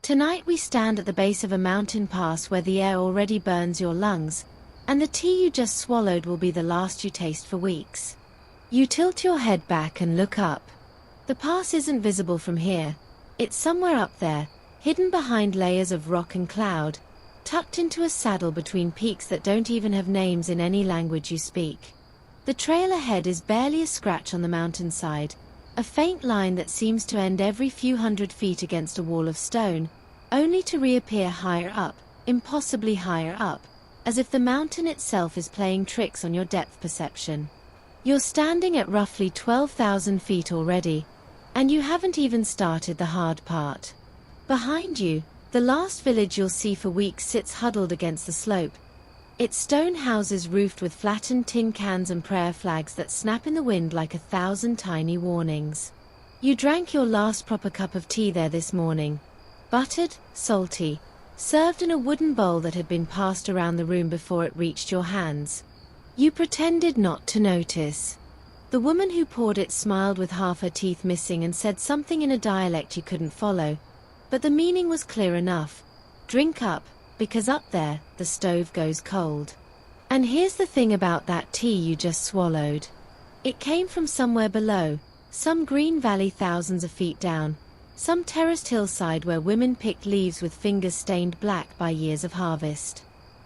Tonight we stand at the base of a mountain pass where the air already burns your lungs, and the tea you just swallowed will be the last you taste for weeks. You tilt your head back and look up. The pass isn't visible from here. It's somewhere up there, hidden behind layers of rock and cloud, tucked into a saddle between peaks that don't even have names in any language you speak. The trail ahead is barely a scratch on the mountainside, a faint line that seems to end every few hundred feet against a wall of stone, only to reappear higher up, impossibly higher up, as if the mountain itself is playing tricks on your depth perception. You're standing at roughly 12,000 feet already, and you haven't even started the hard part. Behind you, the last village you'll see for weeks sits huddled against the slope, its stone houses roofed with flattened tin cans and prayer flags that snap in the wind like 1,000 tiny warnings. You drank your last proper cup of tea there this morning. Buttered, salty, served in a wooden bowl that had been passed around the room before it reached your hands. You pretended not to notice. The woman who poured it smiled with half her teeth missing and said something in a dialect you couldn't follow, but the meaning was clear enough. Drink up, because up there, the stove goes cold. And here's the thing about that tea you just swallowed. It came from somewhere below, some green valley thousands of feet down, some terraced hillside where women picked leaves with fingers stained black by years of harvest.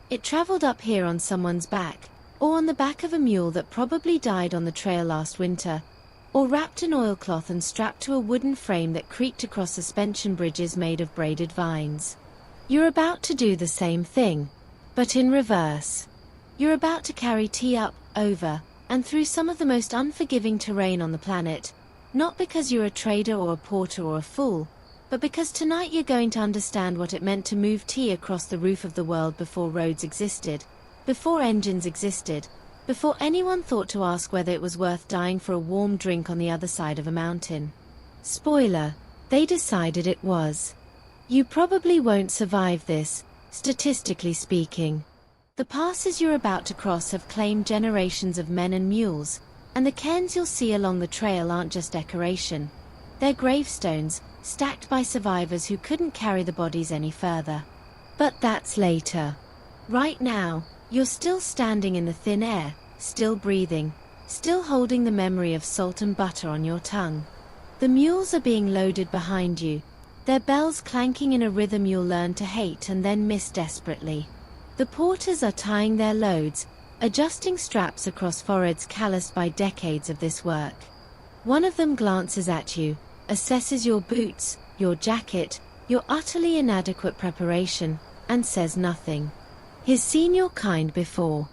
It traveled up here on someone's back, or on the back of a mule that probably died on the trail last winter, or wrapped in oilcloth and strapped to a wooden frame that creaked across suspension bridges made of braided vines. You're about to do the same thing, but in reverse. You're about to carry tea up, over, and through some of the most unforgiving terrain on the planet, not because you're a trader or a porter or a fool, but because tonight you're going to understand what it meant to move tea across the roof of the world before roads existed, before engines existed, before anyone thought to ask whether it was worth dying for a warm drink on the other side of a mountain. Spoiler, they decided it was. You probably won't survive this, statistically speaking. The passes you're about to cross have claimed generations of men and mules, and the cairns you'll see along the trail aren't just decoration. They're gravestones, stacked by survivors who couldn't carry the bodies any further. But that's later. Right now, you're still standing in the thin air, still breathing, still holding the memory of salt and butter on your tongue. The mules are being loaded behind you, their bells clanking in a rhythm you'll learn to hate and then miss desperately. The porters are tying their loads, adjusting straps across foreheads calloused by decades of this work. One of them glances at you, assesses your boots, your jacket, your utterly inadequate preparation, and says nothing. He's seen your kind before.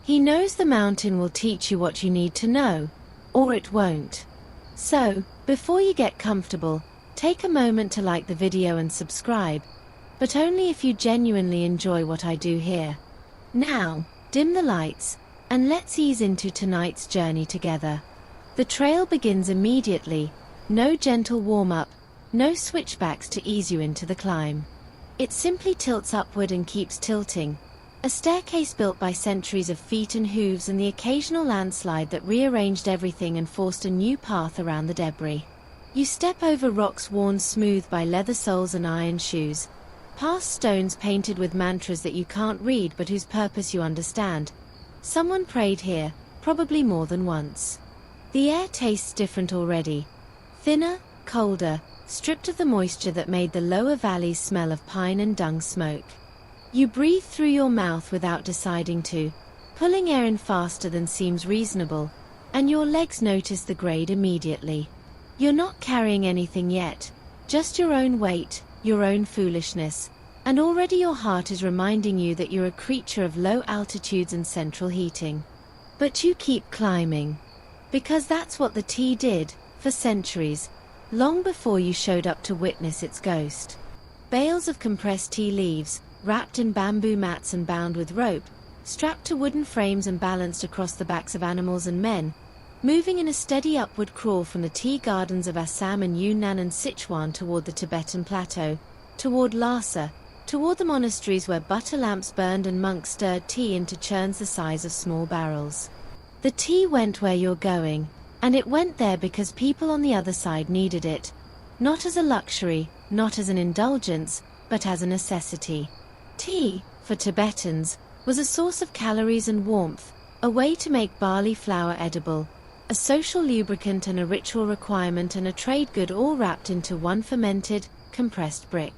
He knows the mountain will teach you what you need to know, or it won't. So, before you get comfortable, take a moment to like the video and subscribe, but only if you genuinely enjoy what I do here. Now, dim the lights, and let's ease into tonight's journey together. The trail begins immediately, no gentle warm-up, no switchbacks to ease you into the climb. It simply tilts upward and keeps tilting, a staircase built by centuries of feet and hooves and the occasional landslide that rearranged everything and forced a new path around the debris. You step over rocks worn smooth by leather soles and iron shoes, past stones painted with mantras that you can't read but whose purpose you understand. Someone prayed here, probably more than once. The air tastes different already. Thinner, colder, stripped of the moisture that made the lower valleys smell of pine and dung smoke. You breathe through your mouth without deciding to, pulling air in faster than seems reasonable, and your legs notice the grade immediately. You're not carrying anything yet, just your own weight, your own foolishness, and already your heart is reminding you that you're a creature of low altitudes and central heating. But you keep climbing. Because that's what the tea did, for centuries, long before you showed up to witness its ghost. Bales of compressed tea leaves, wrapped in bamboo mats and bound with rope, strapped to wooden frames and balanced across the backs of animals and men, moving in a steady upward crawl from the tea gardens of Assam and Yunnan and Sichuan toward the Tibetan plateau, toward Lhasa, toward the monasteries where butter lamps burned and monks stirred tea into churns the size of small barrels. The tea went where you're going, and it went there because people on the other side needed it, not as a luxury, not as an indulgence, but as a necessity. Tea, for Tibetans, was a source of calories and warmth, a way to make barley flour edible, a social lubricant and a ritual requirement and a trade good all wrapped into one fermented, compressed brick.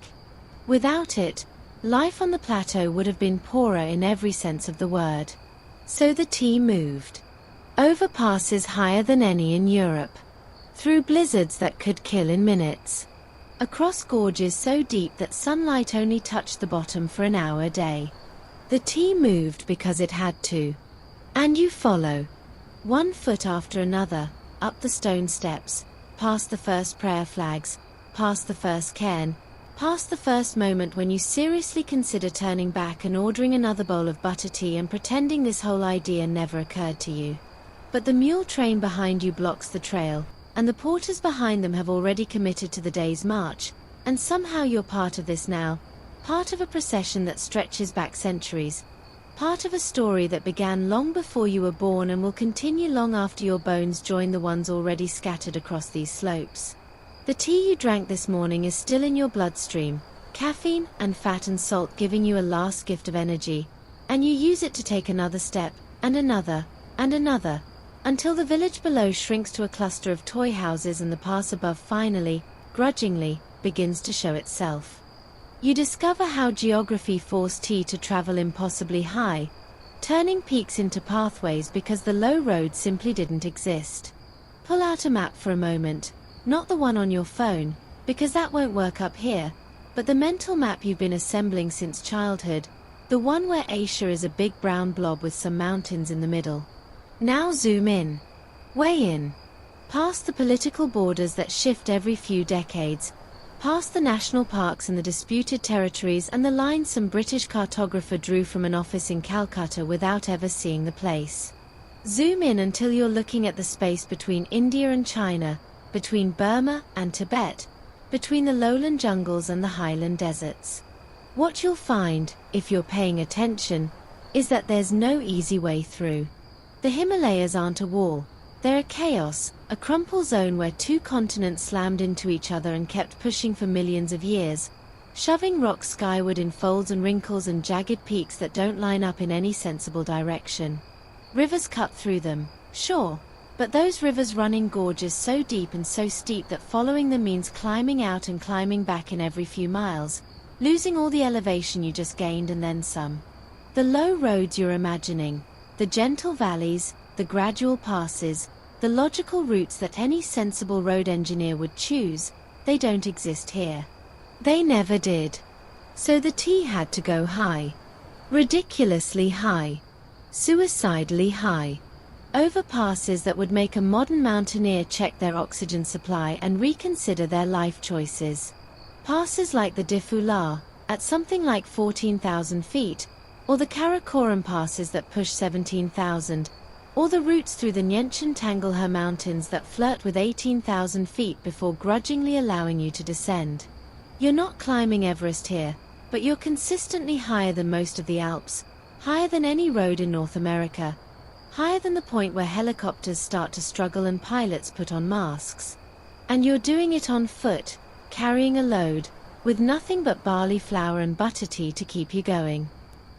Without it, life on the plateau would have been poorer in every sense of the word. So the tea moved. Over passes higher than any in Europe. Through blizzards that could kill in minutes. Across gorges so deep that sunlight only touched the bottom for an hour a day. The tea moved because it had to. And you follow. One foot after another, up the stone steps, past the first prayer flags, past the first cairn, past the first moment when you seriously consider turning back and ordering another bowl of butter tea and pretending this whole idea never occurred to you. But the mule train behind you blocks the trail, and the porters behind them have already committed to the day's march, and somehow you're part of this now, part of a procession that stretches back centuries, part of a story that began long before you were born and will continue long after your bones join the ones already scattered across these slopes. The tea you drank this morning is still in your bloodstream, caffeine and fat and salt giving you a last gift of energy, and you use it to take another step, and another, and another, until the village below shrinks to a cluster of toy houses and the pass above finally, grudgingly, begins to show itself. You discover how geography forced tea to travel impossibly high, turning peaks into pathways because the low road simply didn't exist. Pull out a map for a moment, not the one on your phone, because that won't work up here, but the mental map you've been assembling since childhood, the one where Asia is a big brown blob with some mountains in the middle. Now zoom in. Way in. Past the political borders that shift every few decades, past the national parks and the disputed territories and the lines some British cartographer drew from an office in Calcutta without ever seeing the place. Zoom in until you're looking at the space between India and China, between Burma and Tibet, between the lowland jungles and the highland deserts. What you'll find, if you're paying attention, is that there's no easy way through. The Himalayas aren't a wall. They're a chaos, a crumple zone where two continents slammed into each other and kept pushing for millions of years, shoving rocks skyward in folds and wrinkles and jagged peaks that don't line up in any sensible direction. Rivers cut through them, sure, but those rivers run in gorges so deep and so steep that following them means climbing out and climbing back in every few miles, losing all the elevation you just gained and then some. The low roads you're imagining, the gentle valleys, the gradual passes, the logical routes that any sensible road engineer would choose, they don't exist here. They never did. So the tea had to go high. Ridiculously high. Suicidally high. Over passes that would make a modern mountaineer check their oxygen supply and reconsider their life choices. Passes like the Difula, at something like 14,000 feet, or the Karakoram passes that push 17,000, or the routes through the Nyenchen Tangleher Mountains that flirt with 18,000 feet before grudgingly allowing you to descend. You're not climbing Everest here, but you're consistently higher than most of the Alps, higher than any road in North America, higher than the point where helicopters start to struggle and pilots put on masks. And you're doing it on foot, carrying a load, with nothing but barley flour and butter tea to keep you going.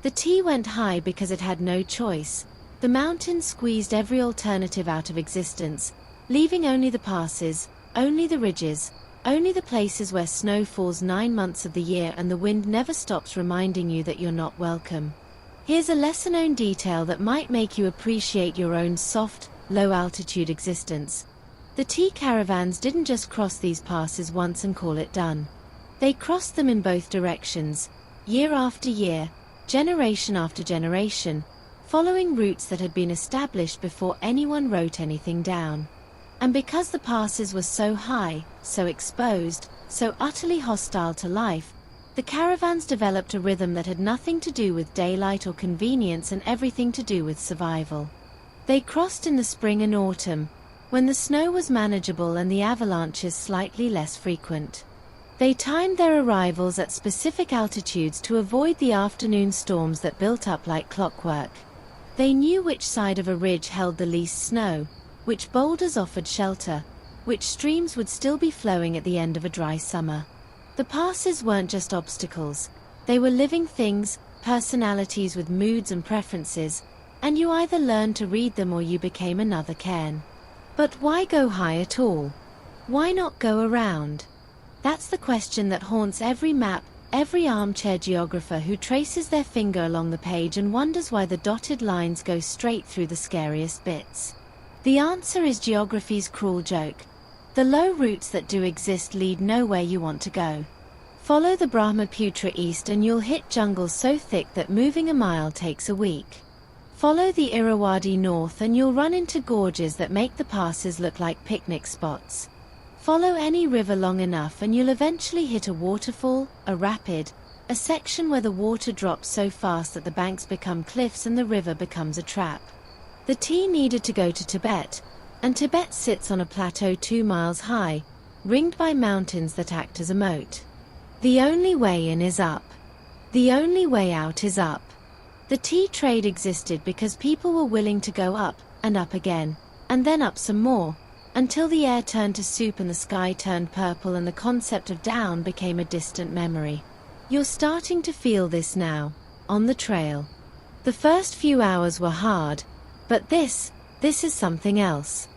The tea went high because it had no choice. The mountains squeezed every alternative out of existence, leaving only the passes, only the ridges, only the places where snow falls 9 months of the year and the wind never stops reminding you that you're not welcome. Here's a lesser-known detail that might make you appreciate your own soft, low-altitude existence. The tea caravans didn't just cross these passes once and call it done. They crossed them in both directions, year after year, generation after generation, following routes that had been established before anyone wrote anything down. And because the passes were so high, so exposed, so utterly hostile to life, the caravans developed a rhythm that had nothing to do with daylight or convenience and everything to do with survival. They crossed in the spring and autumn, when the snow was manageable and the avalanches slightly less frequent. They timed their arrivals at specific altitudes to avoid the afternoon storms that built up like clockwork. They knew which side of a ridge held the least snow, which boulders offered shelter, which streams would still be flowing at the end of a dry summer. The passes weren't just obstacles, they were living things, personalities with moods and preferences, and you either learned to read them or you became another cairn. But why go high at all? Why not go around? That's the question that haunts every map, every armchair geographer who traces their finger along the page and wonders why the dotted lines go straight through the scariest bits. The answer is geography's cruel joke. The low routes that do exist lead nowhere you want to go. Follow the Brahmaputra east and you'll hit jungles so thick that moving a mile takes a week. Follow the Irrawaddy north and you'll run into gorges that make the passes look like picnic spots. Follow any river long enough and you'll eventually hit a waterfall, a rapid, a section where the water drops so fast that the banks become cliffs and the river becomes a trap. The T needed to go to Tibet, and Tibet sits on a plateau 2 miles high, ringed by mountains that act as a moat. The only way in is up. The only way out is up. The tea trade existed because people were willing to go up, and up again, and then up some more, until the air turned to soup and the sky turned purple and the concept of down became a distant memory. You're starting to feel this now, on the trail. The first few hours were hard, but this is something else.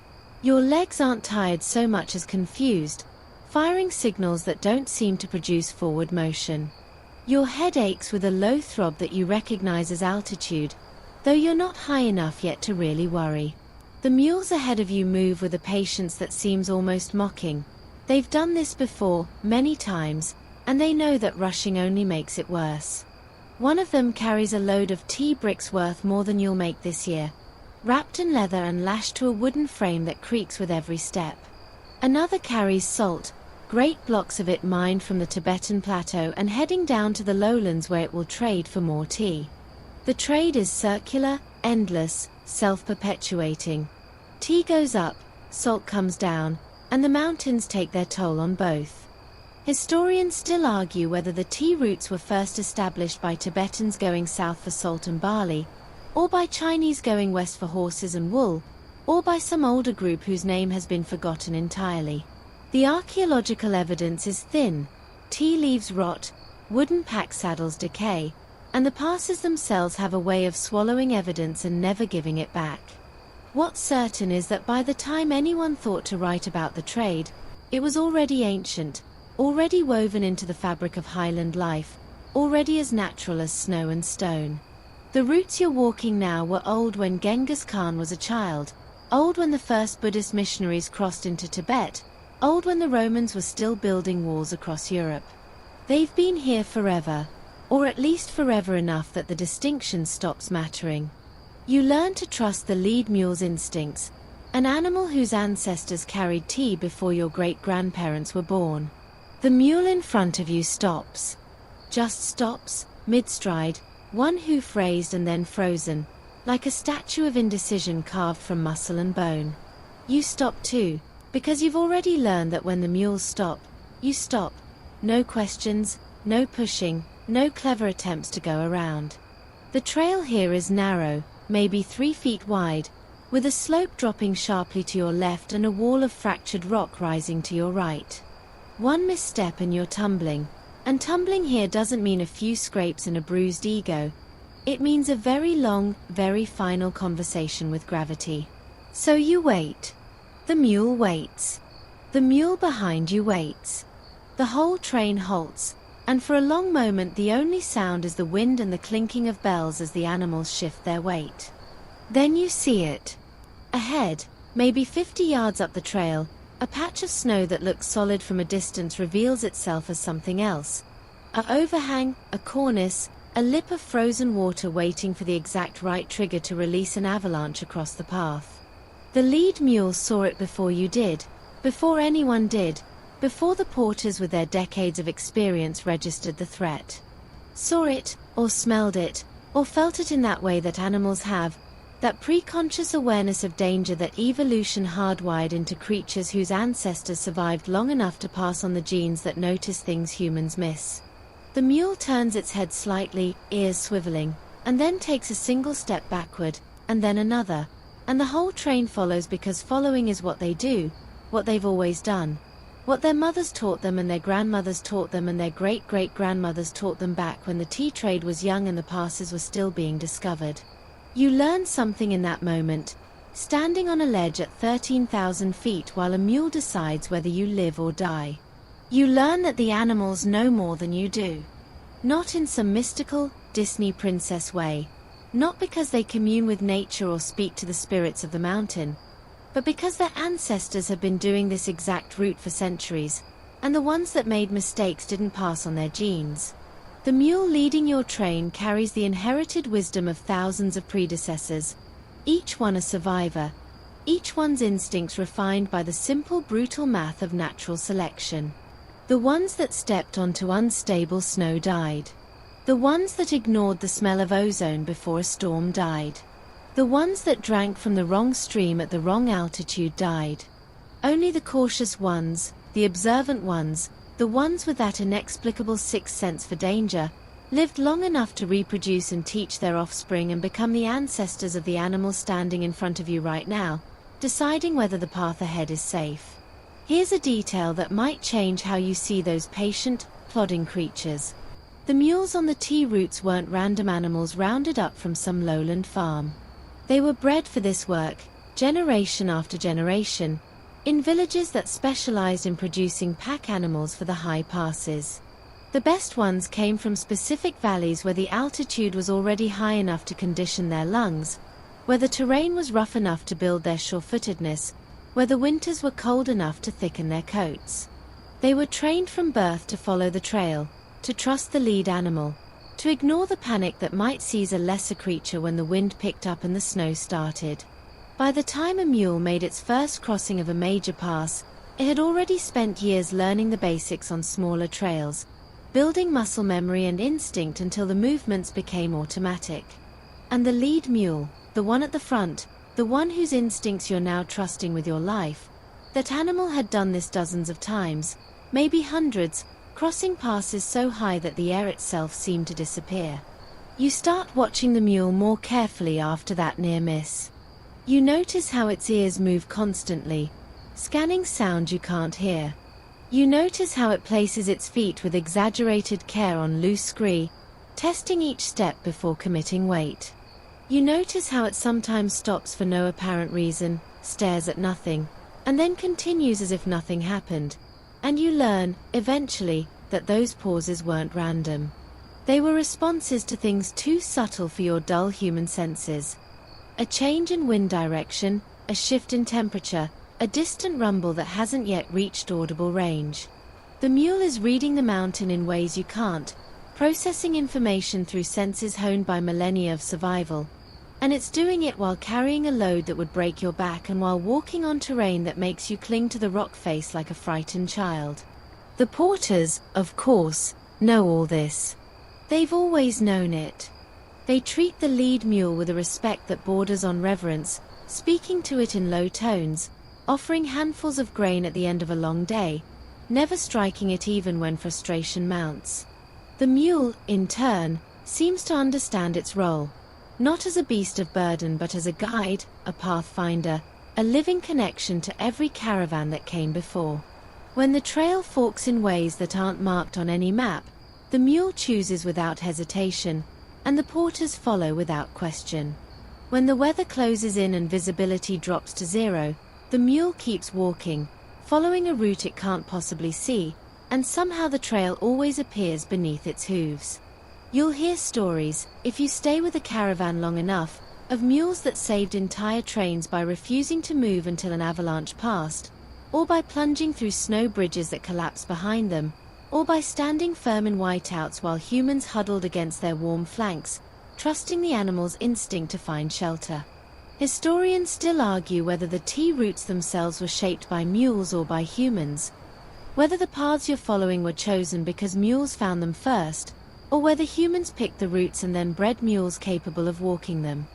Your legs aren't tired so much as confused, firing signals that don't seem to produce forward motion. Your head aches with a low throb that you recognize as altitude, though you're not high enough yet to really worry. The mules ahead of you move with a patience that seems almost mocking. They've done this before, many times, and they know that rushing only makes it worse. One of them carries a load of tea bricks worth more than you'll make this year, wrapped in leather and lashed to a wooden frame that creaks with every step. Another carries salt, great blocks of it mined from the Tibetan plateau and heading down to the lowlands where it will trade for more tea. The trade is circular, endless, self-perpetuating. Tea goes up, salt comes down, and the mountains take their toll on both. Historians still argue whether the tea routes were first established by Tibetans going south for salt and barley, or by Chinese going west for horses and wool, or by some older group whose name has been forgotten entirely. The archaeological evidence is thin. Tea leaves rot, wooden pack saddles decay, and the passes themselves have a way of swallowing evidence and never giving it back. What's certain is that by the time anyone thought to write about the trade, it was already ancient, already woven into the fabric of highland life, already as natural as snow and stone. The routes you're walking now were old when Genghis Khan was a child, old when the first Buddhist missionaries crossed into Tibet, old when the Romans were still building walls across Europe. They've been here forever, or at least forever enough that the distinction stops mattering. You learn to trust the lead mule's instincts, an animal whose ancestors carried tea before your great-grandparents were born. The mule in front of you stops. Just stops, mid-stride, one hoof raised and then frozen, like a statue of indecision carved from muscle and bone. You stop too, because you've already learned that when the mules stop, you stop. No questions, no pushing, no clever attempts to go around. The trail here is narrow, maybe 3 feet wide, with a slope dropping sharply to your left and a wall of fractured rock rising to your right. One misstep and you're tumbling. And tumbling here doesn't mean a few scrapes and a bruised ego. It means a very long, very final conversation with gravity. So you wait. The mule waits. The mule behind you waits. The whole train halts, and for a long moment the only sound is the wind and the clinking of bells as the animals shift their weight. Then you see it. Ahead, maybe 50 yards up the trail, a patch of snow that looks solid from a distance reveals itself as something else. An overhang, a cornice, a lip of frozen water waiting for the exact right trigger to release an avalanche across the path. The lead mule saw it before you did, before anyone did, before the porters with their decades of experience registered the threat. Saw it, or smelled it, or felt it in that way that animals have, that preconscious awareness of danger that evolution hardwired into creatures whose ancestors survived long enough to pass on the genes that notice things humans miss. The mule turns its head slightly, ears swiveling, and then takes a single step backward, and then another, and the whole train follows because following is what they do, what they've always done. What their mothers taught them and their grandmothers taught them and their great-great-grandmothers taught them back when the tea trade was young and the passes were still being discovered. You learn something in that moment, standing on a ledge at 13,000 feet while a mule decides whether you live or die. You learn that the animals know more than you do. Not in some mystical, Disney princess way. Not because they commune with nature or speak to the spirits of the mountain, but because their ancestors have been doing this exact route for centuries, and the ones that made mistakes didn't pass on their genes. The mule leading your train carries the inherited wisdom of thousands of predecessors, each one a survivor, each one's instincts refined by the simple brutal math of natural selection. The ones that stepped onto unstable snow died. The ones that ignored the smell of ozone before a storm died. The ones that drank from the wrong stream at the wrong altitude died. Only the cautious ones, the observant ones, the ones with that inexplicable sixth sense for danger, lived long enough to reproduce and teach their offspring and become the ancestors of the animals standing in front of you right now, deciding whether the path ahead is safe. Here's a detail that might change how you see those patient, plodding creatures. The mules on the tea routes weren't random animals rounded up from some lowland farm. They were bred for this work, generation after generation, in villages that specialized in producing pack animals for the high passes. The best ones came from specific valleys where the altitude was already high enough to condition their lungs, where the terrain was rough enough to build their sure-footedness, where the winters were cold enough to thicken their coats. They were trained from birth to follow the trail, to trust the lead animal, to ignore the panic that might seize a lesser creature when the wind picked up and the snow started. By the time a mule made its first crossing of a major pass, it had already spent years learning the basics on smaller trails, building muscle memory and instinct until the movements became automatic. And the lead mule, the one at the front, the one whose instincts you're now trusting with your life, that animal had done this dozens of times, maybe hundreds, crossing passes so high that the air itself seemed to disappear. You start watching the mule more carefully after that near miss. You notice how its ears move constantly, scanning sound you can't hear. You notice how it places its feet with exaggerated care on loose scree, testing each step before committing weight. You notice how it sometimes stops for no apparent reason, stares at nothing, and then continues as if nothing happened. And you learn, eventually, that those pauses weren't random. They were responses to things too subtle for your dull human senses. A change in wind direction, a shift in temperature, a distant rumble that hasn't yet reached audible range. The mule is reading the mountain in ways you can't, processing information through senses honed by millennia of survival. And it's doing it while carrying a load that would break your back and while walking on terrain that makes you cling to the rock face like a frightened child. The porters, of course, know all this. They've always known it. They treat the lead mule with a respect that borders on reverence, speaking to it in low tones, offering handfuls of grain at the end of a long day, never striking it even when frustration mounts. The mule, in turn, seems to understand its role, not as a beast of burden but as a guide, a pathfinder, a living connection to every caravan that came before. When the trail forks in ways that aren't marked on any map, the mule chooses without hesitation, and the porters follow without question. When the weather closes in and visibility drops to zero, the mule keeps walking, following a route it can't possibly see, and somehow the trail always appears beneath its hooves. You'll hear stories, if you stay with a caravan long enough, of mules that saved entire trains by refusing to move until an avalanche passed, or by plunging through snow bridges that collapsed behind them, or by standing firm in whiteouts while humans huddled against their warm flanks, trusting the animal's instinct to find shelter. Historians still argue whether the tea routes themselves were shaped by mules or by humans, whether the paths you're following were chosen because mules found them first, or whether humans picked the routes and then bred mules capable of walking them.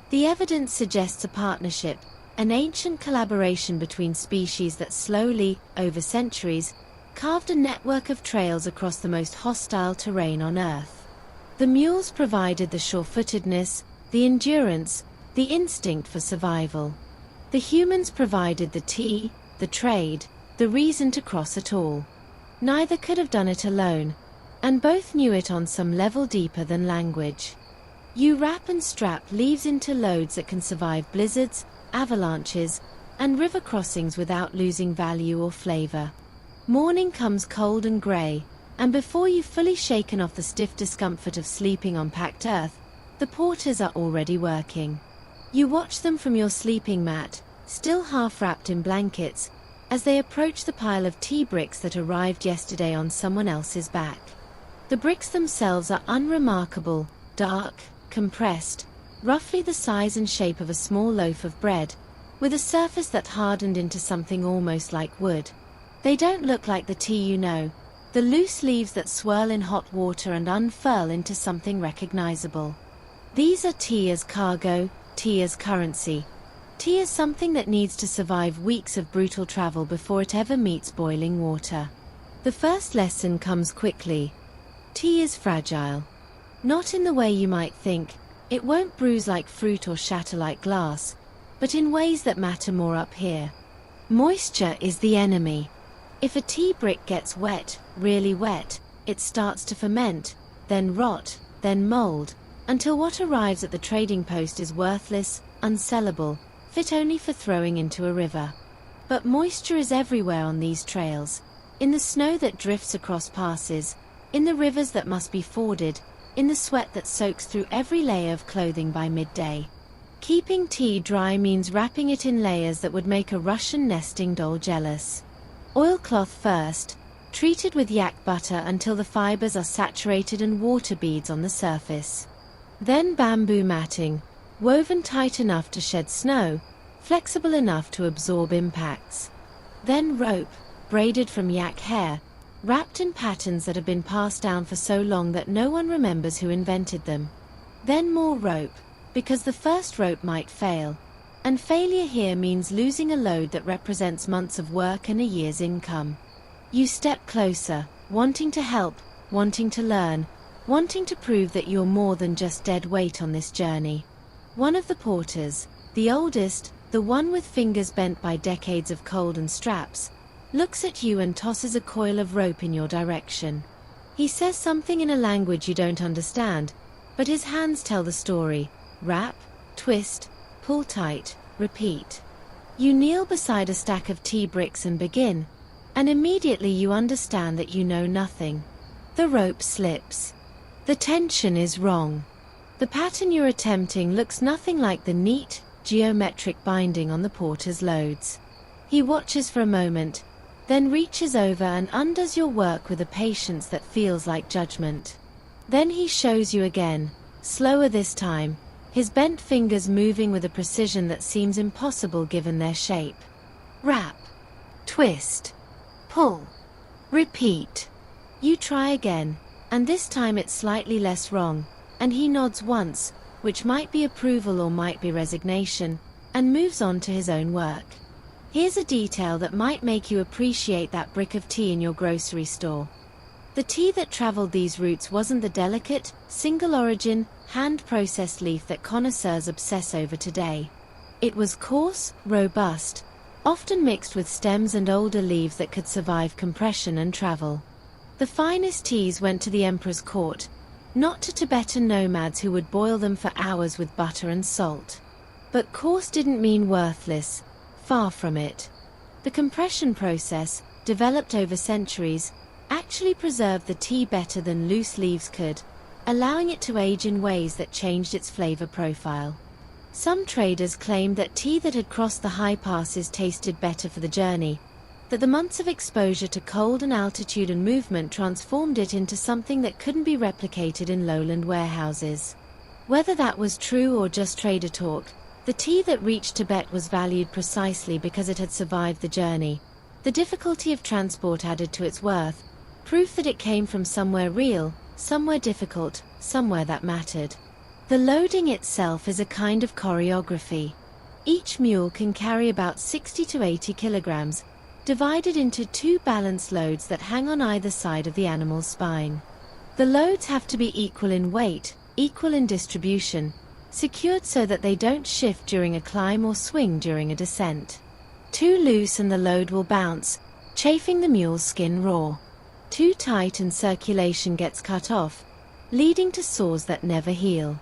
The evidence suggests a partnership, an ancient collaboration between species that slowly, over centuries, carved a network of trails across the most hostile terrain on Earth. The mules provided the sure-footedness, the endurance, the instinct for survival. The humans provided the tea, the trade, the reason to cross at all. Neither could have done it alone, and both knew it on some level deeper than language. You wrap and strap leaves into loads that can survive blizzards, avalanches, and river crossings without losing value or flavor. Morning comes cold and gray, and before you've fully shaken off the stiff discomfort of sleeping on packed earth, the porters are already working. You watch them from your sleeping mat, still half wrapped in blankets, as they approach the pile of tea bricks that arrived yesterday on someone else's back. The bricks themselves are unremarkable, dark, compressed, roughly the size and shape of a small loaf of bread, with a surface that hardened into something almost like wood. They don't look like the tea you know, the loose leaves that swirl in hot water and unfurl into something recognizable. These are tea as cargo, tea as currency. Tea is something that needs to survive weeks of brutal travel before it ever meets boiling water. The first lesson comes quickly. Tea is fragile. Not in the way you might think, it won't bruise like fruit or shatter like glass, but in ways that matter more up here. Moisture is the enemy. If a tea brick gets wet, really wet, it starts to ferment, then rot, then mold, until what arrives at the trading post is worthless, unsellable, fit only for throwing into a river. But moisture is everywhere on these trails, in the snow that drifts across passes, in the rivers that must be forded, in the sweat that soaks through every layer of clothing by midday. Keeping tea dry means wrapping it in layers that would make a Russian nesting doll jealous. Oilcloth first, treated with yak butter until the fibers are saturated and water beads on the surface. Then bamboo matting, woven tight enough to shed snow, flexible enough to absorb impacts. Then rope, braided from yak hair, wrapped in patterns that have been passed down for so long that no one remembers who invented them. Then more rope, because the first rope might fail, and failure here means losing a load that represents months of work and a year's income. You step closer, wanting to help, wanting to learn, wanting to prove that you're more than just dead weight on this journey. One of the porters, the oldest, the one with fingers bent by decades of cold and straps, looks at you and tosses a coil of rope in your direction. He says something in a language you don't understand, but his hands tell the story. Wrap, twist, pull tight, repeat. You kneel beside a stack of tea bricks and begin, and immediately you understand that you know nothing. The rope slips. The tension is wrong. The pattern you're attempting looks nothing like the neat, geometric binding on the porter's loads. He watches for a moment, then reaches over and undoes your work with a patience that feels like judgment. Then he shows you again, slower this time, his bent fingers moving with a precision that seems impossible given their shape. Wrap, twist, pull, repeat. You try again, and this time it's slightly less wrong, and he nods once, which might be approval or might be resignation, and moves on to his own work. Here's a detail that might make you appreciate that brick of tea in your grocery store. The tea that traveled these routes wasn't the delicate, single-origin, hand-processed leaf that connoisseurs obsess over today. It was coarse, robust, often mixed with stems and older leaves that could survive compression and travel. The finest teas went to the emperor's court, not to Tibetan nomads who would boil them for hours with butter and salt. But coarse didn't mean worthless. Far from it. The compression process, developed over centuries, actually preserved the tea better than loose leaves could, allowing it to age in ways that changed its flavor profile. Some traders claimed that tea that had crossed the high passes tasted better for the journey, that the months of exposure to cold and altitude and movement transformed it into something that couldn't be replicated in lowland warehouses. Whether that was true or just trader talk, the tea that reached Tibet was valued precisely because it had survived the journey. The difficulty of transport added to its worth, proof that it came from somewhere real, somewhere difficult, somewhere that mattered. The loading itself is a kind of choreography. Each mule can carry about 60 to 80 kilograms, divided into two balanced loads that hang on either side of the animal's spine. The loads have to be equal in weight, equal in distribution, secured so that they don't shift during a climb or swing during a descent. Too loose and the load will bounce, chafing the mule's skin raw. Too tight and circulation gets cut off, leading to sores that never heal.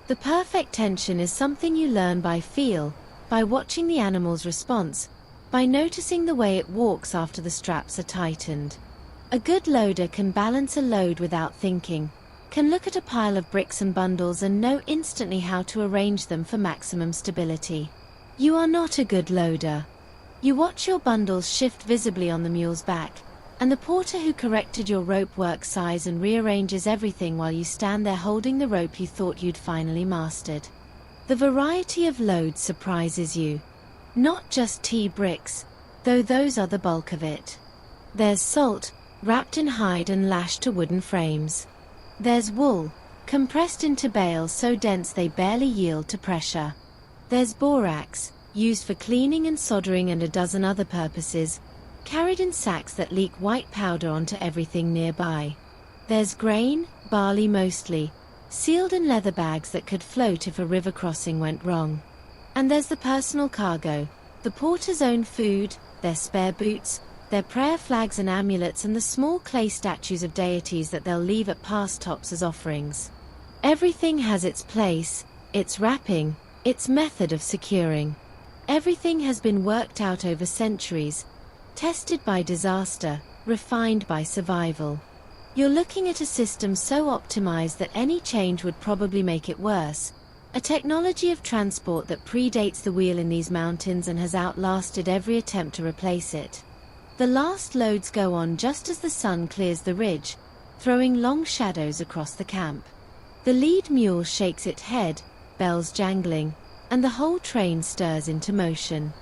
The perfect tension is something you learn by feel, by watching the animal's response, by noticing the way it walks after the straps are tightened. A good loader can balance a load without thinking, can look at a pile of bricks and bundles and know instantly how to arrange them for maximum stability. You are not a good loader. You watch your bundles shift visibly on the mule's back, and the porter who corrected your rope works size and rearranges everything while you stand there holding the rope you thought you'd finally mastered. The variety of loads surprises you. Not just tea bricks, though those are the bulk of it. There's salt, wrapped in hide and lashed to wooden frames. There's wool, compressed into bales so dense they barely yield to pressure. There's borax, used for cleaning and soldering and a dozen other purposes, carried in sacks that leak white powder onto everything nearby. There's grain, barley mostly, sealed in leather bags that could float if a river crossing went wrong. And there's the personal cargo, the porter's own food, their spare boots, their prayer flags and amulets, and the small clay statues of deities that they'll leave at pass stops as offerings. Everything has its place, its wrapping, its method of securing. Everything has been worked out over centuries, tested by disaster, refined by survival. You're looking at a system so optimized that any change would probably make it worse, a technology of transport that predates the wheel in these mountains and has outlasted every attempt to replace it. The last loads go on just as the sun clears the ridge, throwing long shadows across the camp. The lead mule shakes its head, bells jangling, and the whole train stirs into motion.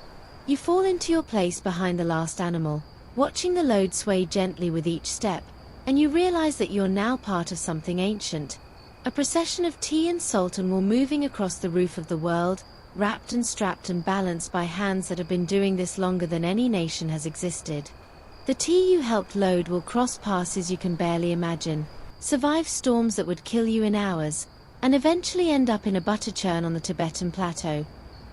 You fall into your place behind the last animal, watching the load sway gently with each step, and you realize that you're now part of something ancient, a procession of tea and salt and wool moving across the roof of the world, wrapped and strapped and balanced by hands that have been doing this longer than any nation has existed. The tea you helped load will cross passes you can barely imagine, survive storms that would kill you in hours, and eventually end up in a butter churn on the Tibetan plateau,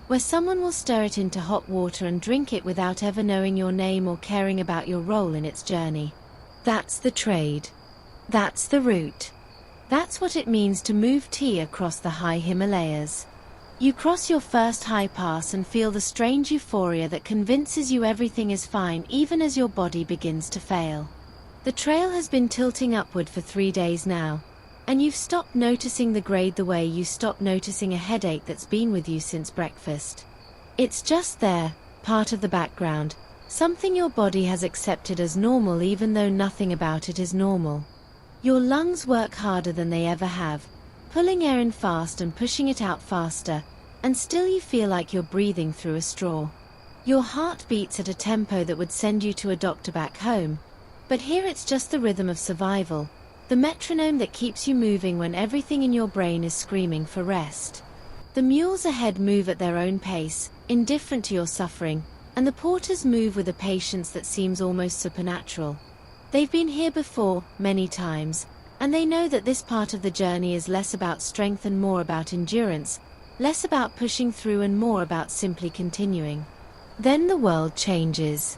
where someone will stir it into hot water and drink it without ever knowing your name or caring about your role in its journey. That's the trade. That's the route. That's what it means to move tea across the high Himalayas. You cross your first high pass and feel the strange euphoria that convinces you everything is fine even as your body begins to fail. The trail has been tilting upward for 3 days now, and you've stopped noticing the grade the way you stopped noticing a headache that's been with you since breakfast. It's just there, part of the background, something your body has accepted as normal even though nothing about it is normal. Your lungs work harder than they ever have, pulling air in fast and pushing it out faster, and still you feel like you're breathing through a straw. Your heart beats at a tempo that would send you to a doctor back home, but here it's just the rhythm of survival, the metronome that keeps you moving when everything in your brain is screaming for rest. The mules ahead move at their own pace, indifferent to your suffering, and the porters move with a patience that seems almost supernatural. They've been here before, many times, and they know that this part of the journey is less about strength and more about endurance, less about pushing through and more about simply continuing. Then the world changes.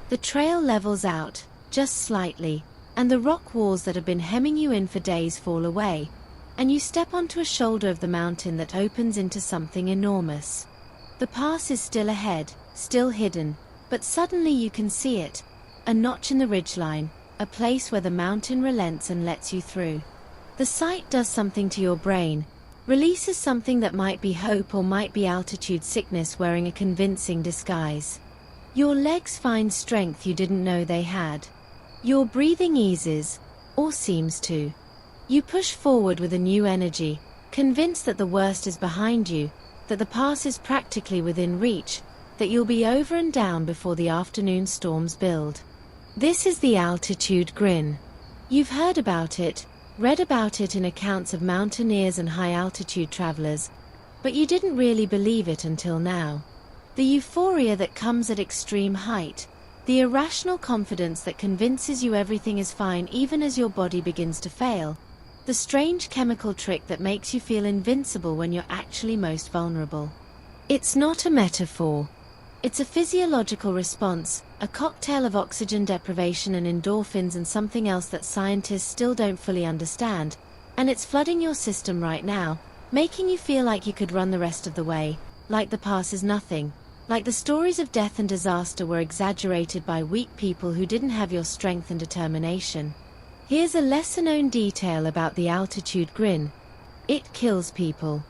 The trail levels out, just slightly, and the rock walls that have been hemming you in for days fall away, and you step onto a shoulder of the mountain that opens into something enormous. The pass is still ahead, still hidden, but suddenly you can see it, a notch in the ridgeline, a place where the mountain relents and lets you through. The sight does something to your brain, releases something that might be hope or might be altitude sickness wearing a convincing disguise. Your legs find strength you didn't know they had. Your breathing eases, or seems to. You push forward with a new energy, convinced that the worst is behind you, that the pass is practically within reach, that you'll be over and down before the afternoon storms build. This is the altitude grin. You've heard about it, read about it in accounts of mountaineers and high-altitude travelers, but you didn't really believe it until now. The euphoria that comes at extreme height, the irrational confidence that convinces you everything is fine even as your body begins to fail, the strange chemical trick that makes you feel invincible when you're actually most vulnerable. It's not a metaphor. It's a physiological response, a cocktail of oxygen deprivation and endorphins and something else that scientists still don't fully understand, and it's flooding your system right now, making you feel like you could run the rest of the way, like the pass is nothing, like the stories of death and disaster were exaggerated by weak people who didn't have your strength and determination. Here's a lesser-known detail about the altitude grin. It kills people.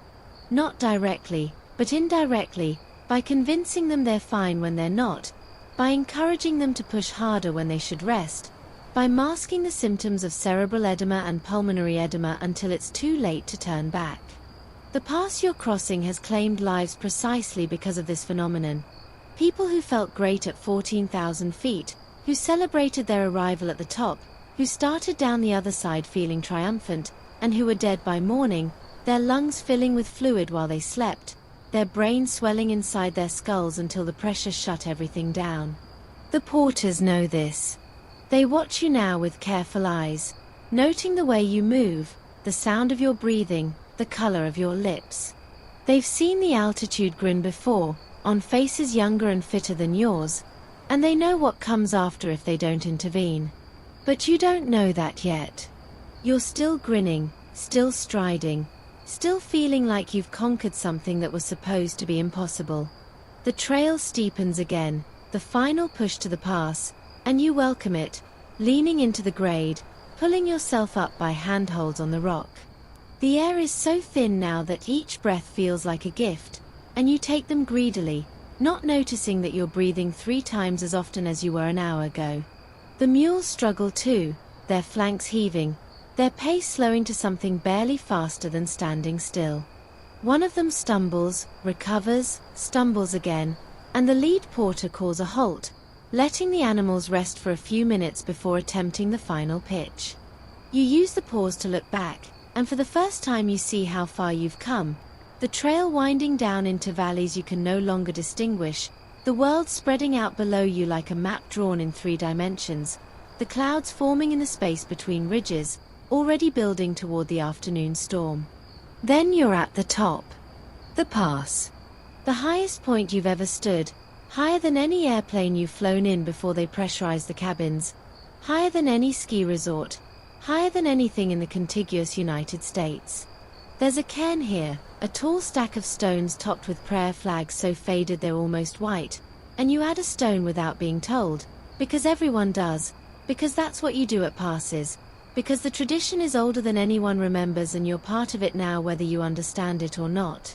Not directly, but indirectly, by convincing them they're fine when they're not, by encouraging them to push harder when they should rest, by masking the symptoms of cerebral edema and pulmonary edema until it's too late to turn back. The pass you're crossing has claimed lives precisely because of this phenomenon. People who felt great at 14,000 feet, who celebrated their arrival at the top, who started down the other side feeling triumphant, and who were dead by morning, their lungs filling with fluid while they slept, their brains swelling inside their skulls until the pressure shut everything down. The porters know this. They watch you now with careful eyes, noting the way you move, the sound of your breathing, the color of your lips. They've seen the altitude grin before, on faces younger and fitter than yours, and they know what comes after if they don't intervene. But you don't know that yet. You're still grinning, still striding, still feeling like you've conquered something that was supposed to be impossible. The trail steepens again, the final push to the pass, and you welcome it, leaning into the grade, pulling yourself up by handholds on the rock. The air is so thin now that each breath feels like a gift, and you take them greedily, not noticing that you're breathing 3 times as often as you were an hour ago. The mules struggle too, their flanks heaving, their pace slowing to something barely faster than standing still. One of them stumbles, recovers, stumbles again, and the lead porter calls a halt, letting the animals rest for a few minutes before attempting the final pitch. You use the pause to look back, and for the first time you see how far you've come, the trail winding down into valleys you can no longer distinguish, the world spreading out below you like a map drawn in 3 dimensions, the clouds forming in the space between ridges, already building toward the afternoon storm. Then you're at the top. The pass. The highest point you've ever stood, higher than any airplane you've flown in before they pressurized the cabins, higher than any ski resort, higher than anything in the contiguous United States. There's a cairn here, a tall stack of stones topped with prayer flags so faded they're almost white, and you add a stone without being told, because everyone does, because that's what you do at passes, because the tradition is older than anyone remembers and you're part of it now whether you understand it or not.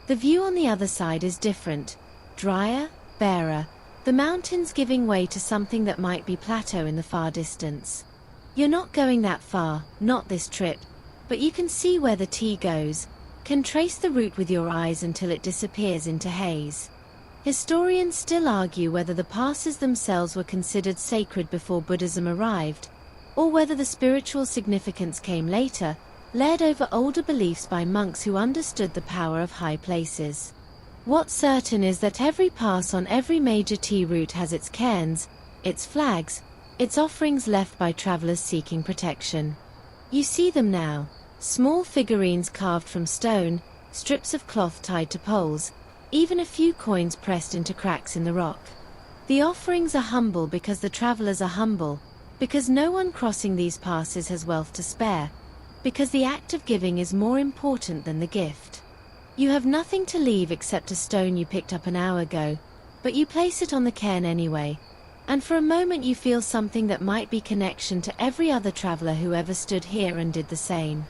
The view on the other side is different, drier, barer, the mountains giving way to something that might be plateau in the far distance. You're not going that far, not this trip, but you can see where the T goes, can trace the route with your eyes until it disappears into haze. Historians still argue whether the passes themselves were considered sacred before Buddhism arrived, or whether the spiritual significance came later, layered over older beliefs by monks who understood the power of high places. What's certain is that every pass on every major T route has its cairns, its flags, its offerings left by travelers seeking protection. You see them now, small figurines carved from stone, strips of cloth tied to poles, even a few coins pressed into cracks in the rock. The offerings are humble because the travelers are humble, because no one crossing these passes has wealth to spare, because the act of giving is more important than the gift. You have nothing to leave except a stone you picked up an hour ago, but you place it on the cairn anyway, and for a moment you feel something that might be connection to every other traveler who ever stood here and did the same.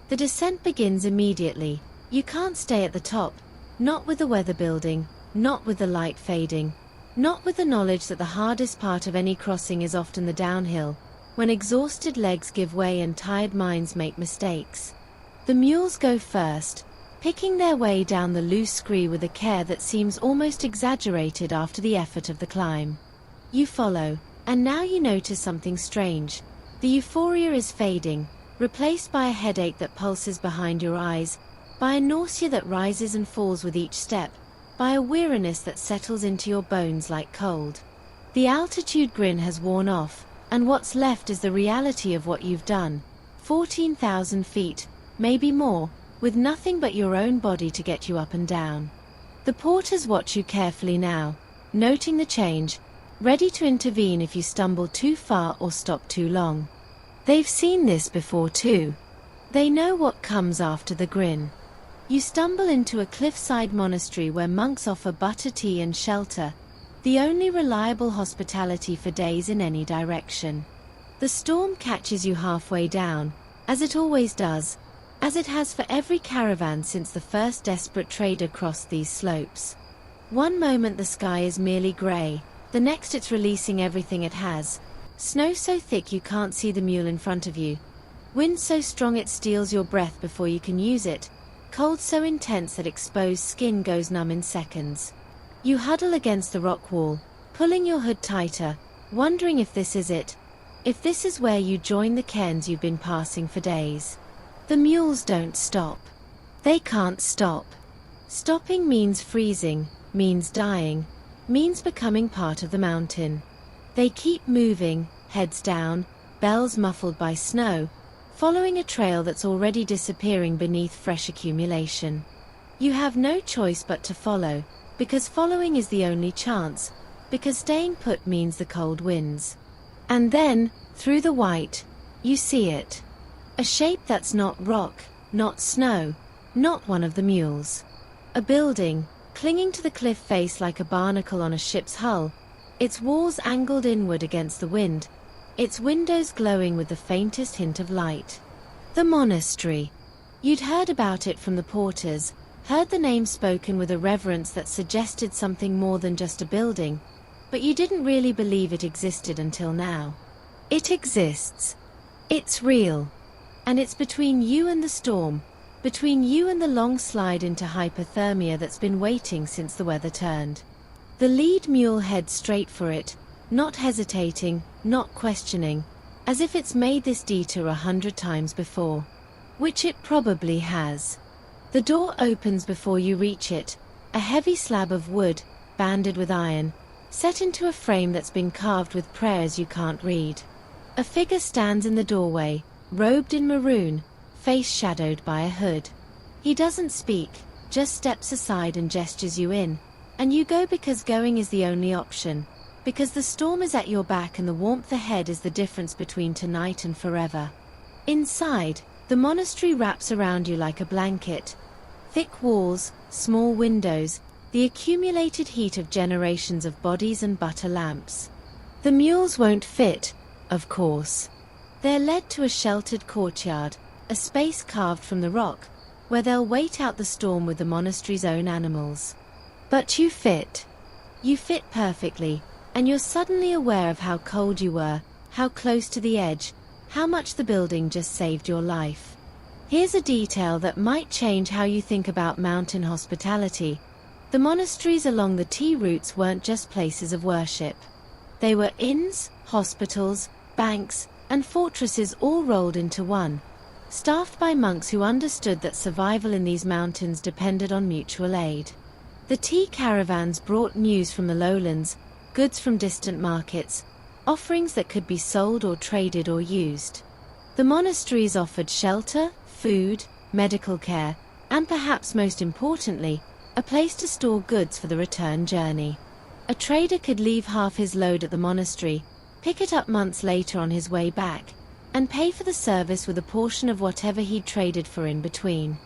The descent begins immediately. You can't stay at the top, not with the weather building, not with the light fading, not with the knowledge that the hardest part of any crossing is often the downhill, when exhausted legs give way and tired minds make mistakes. The mules go first, picking their way down the loose scree with a care that seems almost exaggerated after the effort of the climb. You follow, and now you notice something strange. The euphoria is fading, replaced by a headache that pulses behind your eyes, by a nausea that rises and falls with each step, by a weariness that settles into your bones like cold. The altitude grin has worn off, and what's left is the reality of what you've done. 14,000 feet, maybe more, with nothing but your own body to get you up and down. The porters watch you carefully now, noting the change, ready to intervene if you stumble too far or stop too long. They've seen this before too. They know what comes after the grin. You stumble into a cliffside monastery where monks offer butter tea and shelter, the only reliable hospitality for days in any direction. The storm catches you halfway down, as it always does, as it has for every caravan since the first desperate trader crossed these slopes. One moment the sky is merely grey, the next it's releasing everything it has. Snow so thick you can't see the mule in front of you. Wind so strong it steals your breath before you can use it. Cold so intense that exposed skin goes numb in seconds. You huddle against the rock wall, pulling your hood tighter, wondering if this is it. If this is where you join the cairns you've been passing for days. The mules don't stop. They can't stop. Stopping means freezing, means dying, means becoming part of the mountain. They keep moving, heads down, bells muffled by snow, following a trail that's already disappearing beneath fresh accumulation. You have no choice but to follow, because following is the only chance, because staying put means the cold wins. And then, through the white, you see it. A shape that's not rock, not snow, not one of the mules. A building, clinging to the cliff face like a barnacle on a ship's hull, its walls angled inward against the wind, its windows glowing with the faintest hint of light. The monastery. You'd heard about it from the porters, heard the name spoken with a reverence that suggested something more than just a building, but you didn't really believe it existed until now. It exists. It's real. And it's between you and the storm, between you and the long slide into hypothermia that's been waiting since the weather turned. The lead mule heads straight for it, not hesitating, not questioning, as if it's made this detour 100 times before. Which it probably has. The door opens before you reach it, a heavy slab of wood, banded with iron, set into a frame that's been carved with prayers you can't read. A figure stands in the doorway, robed in maroon, face shadowed by a hood. He doesn't speak, just steps aside and gestures you in, and you go because going is the only option, because the storm is at your back and the warmth ahead is the difference between tonight and forever. Inside, the monastery wraps around you like a blanket. Thick walls, small windows, the accumulated heat of generations of bodies and butter lamps. The mules won't fit, of course. They're led to a sheltered courtyard, a space carved from the rock, where they'll wait out the storm with the monastery's own animals. But you fit. You fit perfectly, and you're suddenly aware of how cold you were, how close to the edge, how much the building just saved your life. Here's a detail that might change how you think about mountain hospitality. The monasteries along the tea routes weren't just places of worship. They were inns, hospitals, banks, and fortresses all rolled into one, staffed by monks who understood that survival in these mountains depended on mutual aid. The tea caravans brought news from the lowlands, goods from distant markets, offerings that could be sold or traded or used. The monasteries offered shelter, food, medical care, and perhaps most importantly, a place to store goods for the return journey. A trader could leave half his load at the monastery, pick it up months later on his way back, and pay for the service with a portion of whatever he'd traded for in between.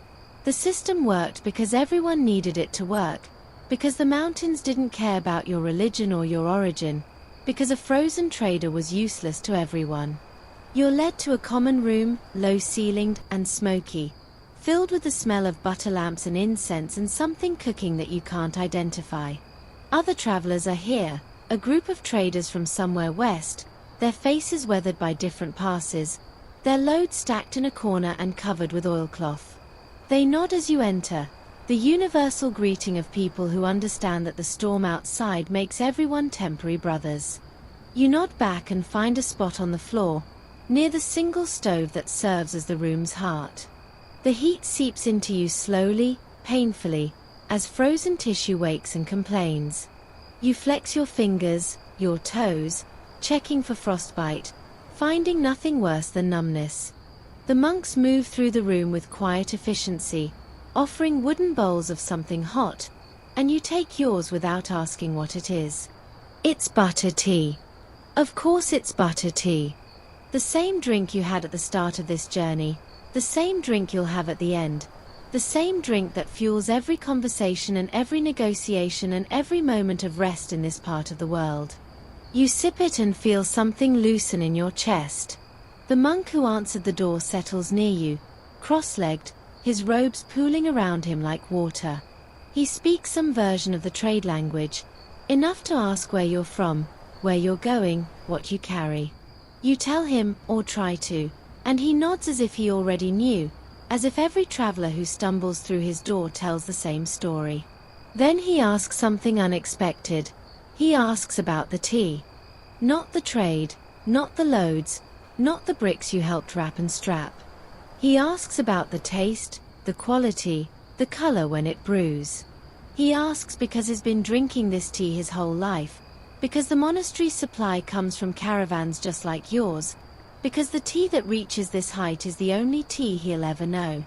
The system worked because everyone needed it to work, because the mountains didn't care about your religion or your origin, because a frozen trader was useless to everyone. You're led to a common room, low-ceilinged and smoky, filled with the smell of butter lamps and incense and something cooking that you can't identify. Other travelers are here, a group of traders from somewhere west, their faces weathered by different passes, their loads stacked in a corner and covered with oilcloth. They nod as you enter, the universal greeting of people who understand that the storm outside makes everyone temporary brothers. You nod back and find a spot on the floor, near the single stove that serves as the room's heart. The heat seeps into you slowly, painfully, as frozen tissue wakes and complains. You flex your fingers, your toes, checking for frostbite, finding nothing worse than numbness. The monks move through the room with quiet efficiency, offering wooden bowls of something hot, and you take yours without asking what it is. It's butter tea. Of course it's butter tea. The same drink you had at the start of this journey, the same drink you'll have at the end, the same drink that fuels every conversation and every negotiation and every moment of rest in this part of the world. You sip it and feel something loosen in your chest. The monk who answered the door settles near you, cross-legged, his robes pooling around him like water. He speaks some version of the trade language, enough to ask where you're from, where you're going, what you carry. You tell him, or try to, and he nods as if he already knew, as if every traveler who stumbles through his door tells the same story. Then he asks something unexpected. He asks about the tea. Not the trade, not the loads, not the bricks you helped wrap and strap. He asks about the taste, the quality, the color when it brews. He asks because he's been drinking this tea his whole life, because the monastery's supply comes from caravans just like yours, because the tea that reaches this height is the only tea he'll ever know.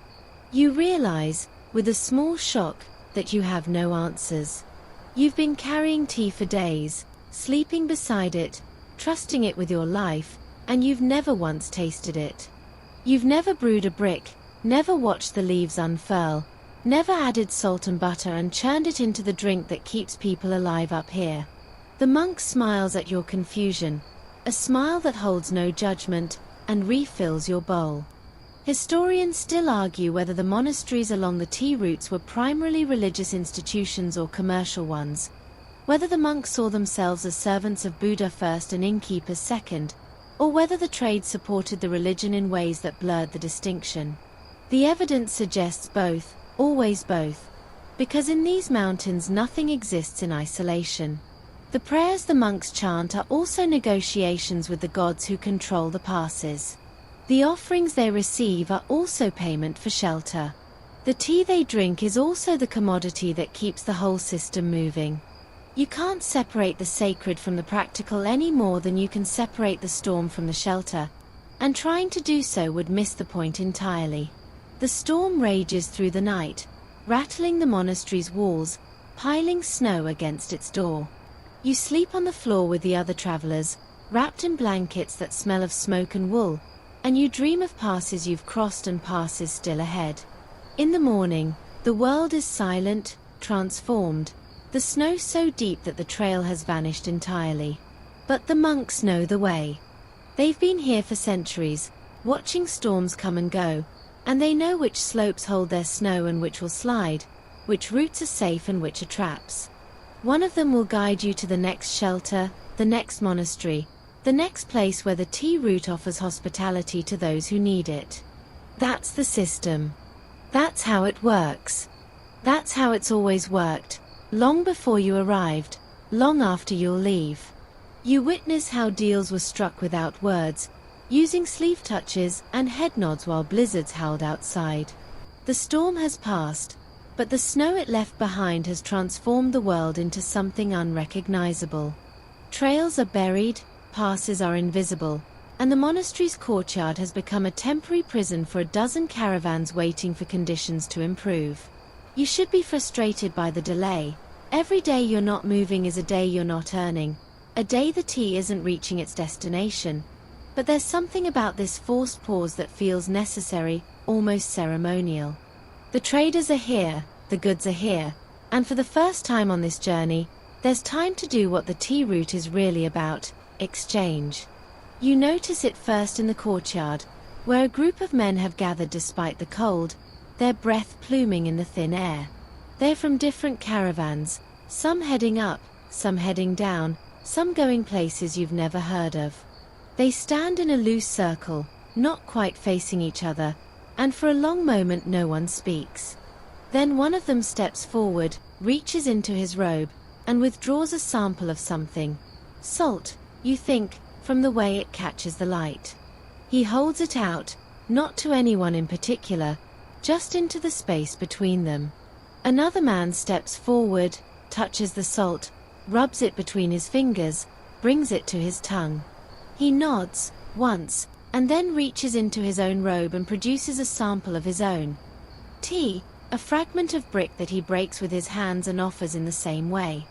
You realize, with a small shock, that you have no answers. You've been carrying tea for days, sleeping beside it, trusting it with your life, and you've never once tasted it. You've never brewed a brick, never watched the leaves unfurl, never added salt and butter and churned it into the drink that keeps people alive up here. The monk smiles at your confusion, a smile that holds no judgment, and refills your bowl. Historians still argue whether the monasteries along the tea routes were primarily religious institutions or commercial ones, whether the monks saw themselves as servants of Buddha first and innkeepers second, or whether the trade supported the religion in ways that blurred the distinction. The evidence suggests both, always both, because in these mountains nothing exists in isolation. The prayers the monks chant are also negotiations with the gods who control the passes. The offerings they receive are also payment for shelter. The tea they drink is also the commodity that keeps the whole system moving. You can't separate the sacred from the practical any more than you can separate the storm from the shelter, and trying to do so would miss the point entirely. The storm rages through the night, rattling the monastery's walls, piling snow against its door. You sleep on the floor with the other travelers, wrapped in blankets that smell of smoke and wool, and you dream of passes you've crossed and passes still ahead. In the morning, the world is silent, transformed, the snow so deep that the trail has vanished entirely. But the monks know the way. They've been here for centuries, watching storms come and go, and they know which slopes hold their snow and which will slide, which routes are safe and which are traps. One of them will guide you to the next shelter, the next monastery, the next place where the tea route offers hospitality to those who need it. That's the system. That's how it works. That's how it's always worked, long before you arrived, long after you'll leave. You witness how deals were struck without words, using sleeve touches and head nods while blizzards howled outside. The storm has passed, but the snow it left behind has transformed the world into something unrecognizable. Trails are buried, passes are invisible, and the monastery's courtyard has become a temporary prison for a dozen caravans waiting for conditions to improve. You should be frustrated by the delay. Every day you're not moving is a day you're not earning, a day the tea isn't reaching its destination. But there's something about this forced pause that feels necessary, almost ceremonial. The traders are here, the goods are here, and for the first time on this journey, there's time to do what the tea route is really about: exchange. You notice it first in the courtyard, where a group of men have gathered despite the cold, their breath pluming in the thin air. They're from different caravans, some heading up, some heading down, some going places you've never heard of. They stand in a loose circle, not quite facing each other, and for a long moment no one speaks. Then one of them steps forward, reaches into his robe, and withdraws a sample of something. Salt, you think, from the way it catches the light. He holds it out, not to anyone in particular, just into the space between them. Another man steps forward, touches the salt, rubs it between his fingers, brings it to his tongue. He nods, once, and then reaches into his own robe and produces a sample of his own. Tea, a fragment of brick that he breaks with his hands and offers in the same way.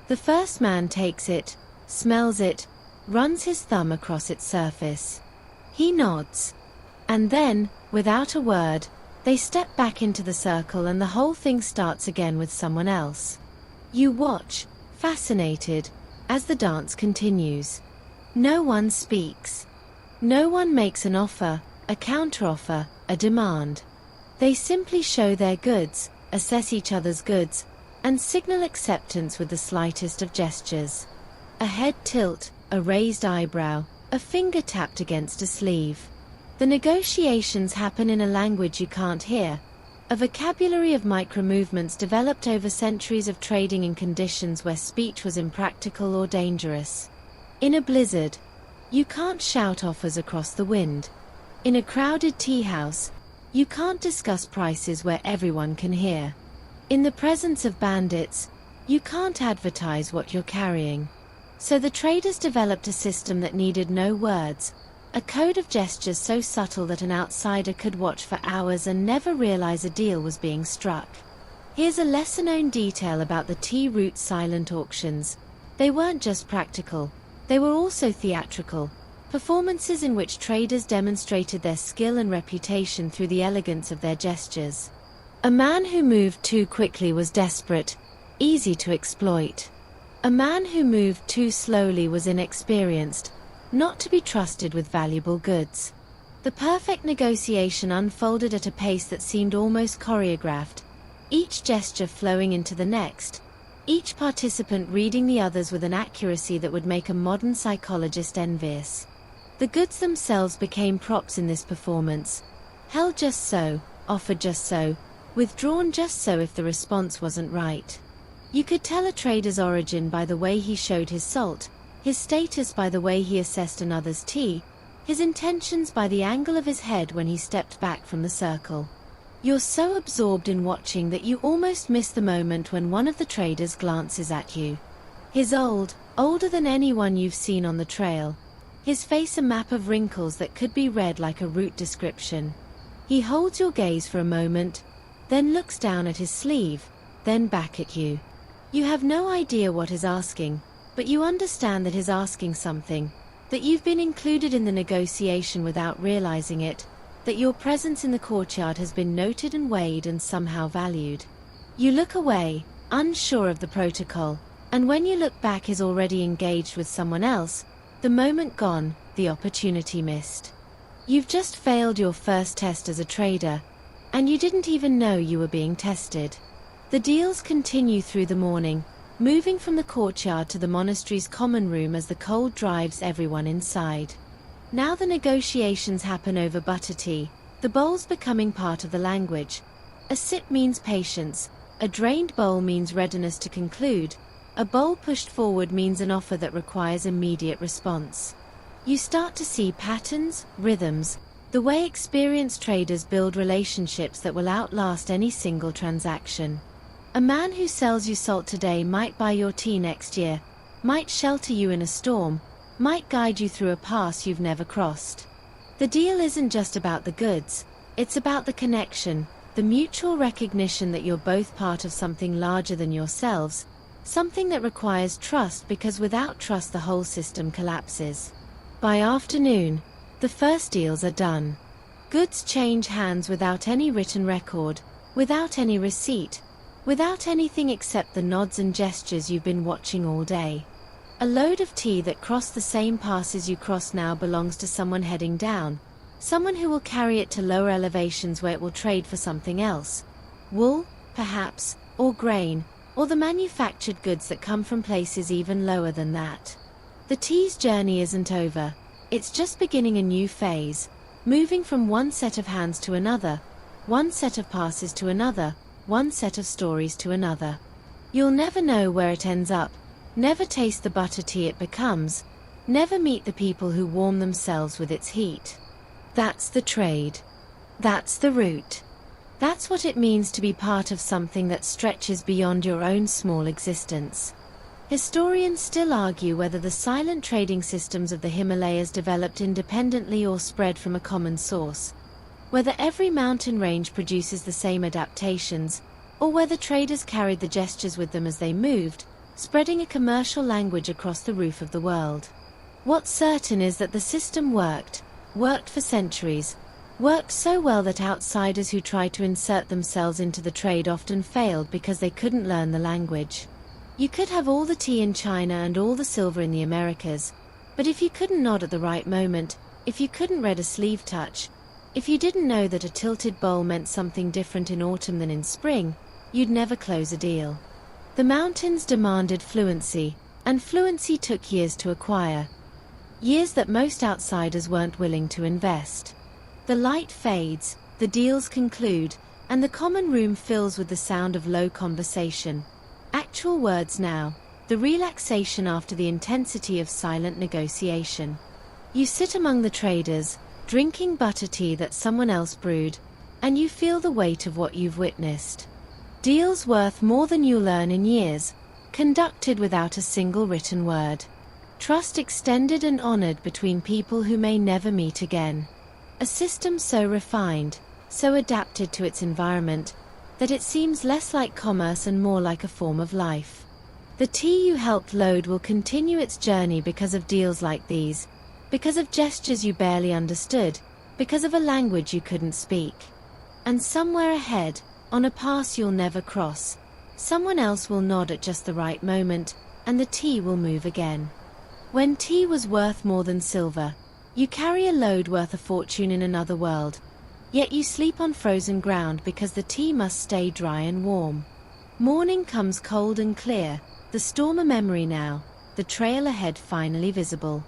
The first man takes it, smells it, runs his thumb across its surface. He nods. And then, without a word, they step back into the circle and the whole thing starts again with someone else. You watch, fascinated, as the dance continues. No one speaks. No one makes an offer, a counteroffer, a demand. They simply show their goods, assess each other's goods, and signal acceptance with the slightest of gestures. A head tilt, a raised eyebrow, a finger tapped against a sleeve. The negotiations happen in a language you can't hear, a vocabulary of micro-movements developed over centuries of trading in conditions where speech was impractical or dangerous. In a blizzard, you can't shout offers across the wind. In a crowded tea house, you can't discuss prices where everyone can hear. In the presence of bandits, you can't advertise what you're carrying. So the traders developed a system that needed no words, a code of gestures so subtle that an outsider could watch for hours and never realize a deal was being struck. Here's a lesser-known detail about the tea route silent auctions. They weren't just practical, they were also theatrical, performances in which traders demonstrated their skill and reputation through the elegance of their gestures. A man who moved too quickly was desperate, easy to exploit. A man who moved too slowly was inexperienced, not to be trusted with valuable goods. The perfect negotiation unfolded at a pace that seemed almost choreographed, each gesture flowing into the next, each participant reading the others with an accuracy that would make a modern psychologist envious. The goods themselves became props in this performance, held just so, offered just so, withdrawn just so if the response wasn't right. You could tell a trader's origin by the way he showed his salt, his status by the way he assessed another's tea, his intentions by the angle of his head when he stepped back from the circle. You're so absorbed in watching that you almost miss the moment when one of the traders glances at you. His older than anyone you've seen on the trail. His face a map of wrinkles that could be read like a route description. He holds your gaze for a moment, then looks down at his sleeve, then back at you. You have no idea what he's asking, but you understand that he's asking something, that you've been included in the negotiation without realizing it, that your presence in the courtyard has been noted and weighed and somehow valued. You look away, unsure of the protocol, and when you look back he's already engaged with someone else, the moment gone, the opportunity missed. You've just failed your first test as a trader, and you didn't even know you were being tested. The deals continue through the morning, moving from the courtyard to the monastery's common room as the cold drives everyone inside. Now the negotiations happen over butter tea, the bowls becoming part of the language. A sip means patience, a drained bowl means readiness to conclude, a bowl pushed forward means an offer that requires immediate response. You start to see patterns, rhythms, the way experienced traders build relationships that will outlast any single transaction. A man who sells you salt today might buy your tea next year, might shelter you in a storm, might guide you through a pass you've never crossed. The deal isn't just about the goods, it's about the connection, the mutual recognition that you're both part of something larger than yourselves, something that requires trust because without trust the whole system collapses. By afternoon, the first deals are done. Goods change hands without any written record, without any receipt, without anything except the nods and gestures you've been watching all day. A load of tea that crossed the same pass as you cross now belongs to someone heading down, someone who will carry it to lower elevations where it will trade for something else. Wool, perhaps, or grain, or the manufactured goods that come from places even lower than that. The tea's journey isn't over, it's just beginning a new phase, moving from one set of hands to another, one set of passes to another, one set of stories to another. You'll never know where it ends up, never taste the butter tea it becomes, never meet the people who warm themselves with its heat. That's the trade. That's the route. That's what it means to be part of something that stretches beyond your own small existence. Historians still argue whether the silent trading systems of the Himalayas developed independently or spread from a common source. Whether every mountain range produces the same adaptations, or whether traders carried the gestures with them as they moved, spreading a commercial language across the roof of the world. What's certain is that the system worked for centuries, worked so well that outsiders who tried to insert themselves into the trade often failed because they couldn't learn the language. You could have all the tea in China and all the silver in the Americas, but if you couldn't nod at the right moment, if you couldn't read a sleeve touch, if you didn't know that a tilted bowl meant something different in autumn than in spring, you'd never close a deal. The mountains demanded fluency, and fluency took years to acquire. Years that most outsiders weren't willing to invest. The light fades, the deals conclude, and the common room fills with the sound of low conversation. Actual words now, the relaxation after the intensity of silent negotiation. You sit among the traders, drinking butter tea that someone else brewed, and you feel the weight of what you've witnessed. Deals worth more than you'll earn in years, conducted without a single written word. Trust extended and honored between people who may never meet again. A system so refined, so adapted to its environment, that it seems less like commerce and more like a form of life. The tea you helped load will continue its journey because of deals like these, because of gestures you barely understood, because of a language you couldn't speak. And somewhere ahead, on a pass you'll never cross, someone else will nod at just the right moment, and the tea will move again. When tea was worth more than silver, you carry a load worth a fortune in another world, yet you sleep on frozen ground because the tea must stay dry and warm. Morning comes cold and clear, the storm a memory now, the trail ahead finally visible.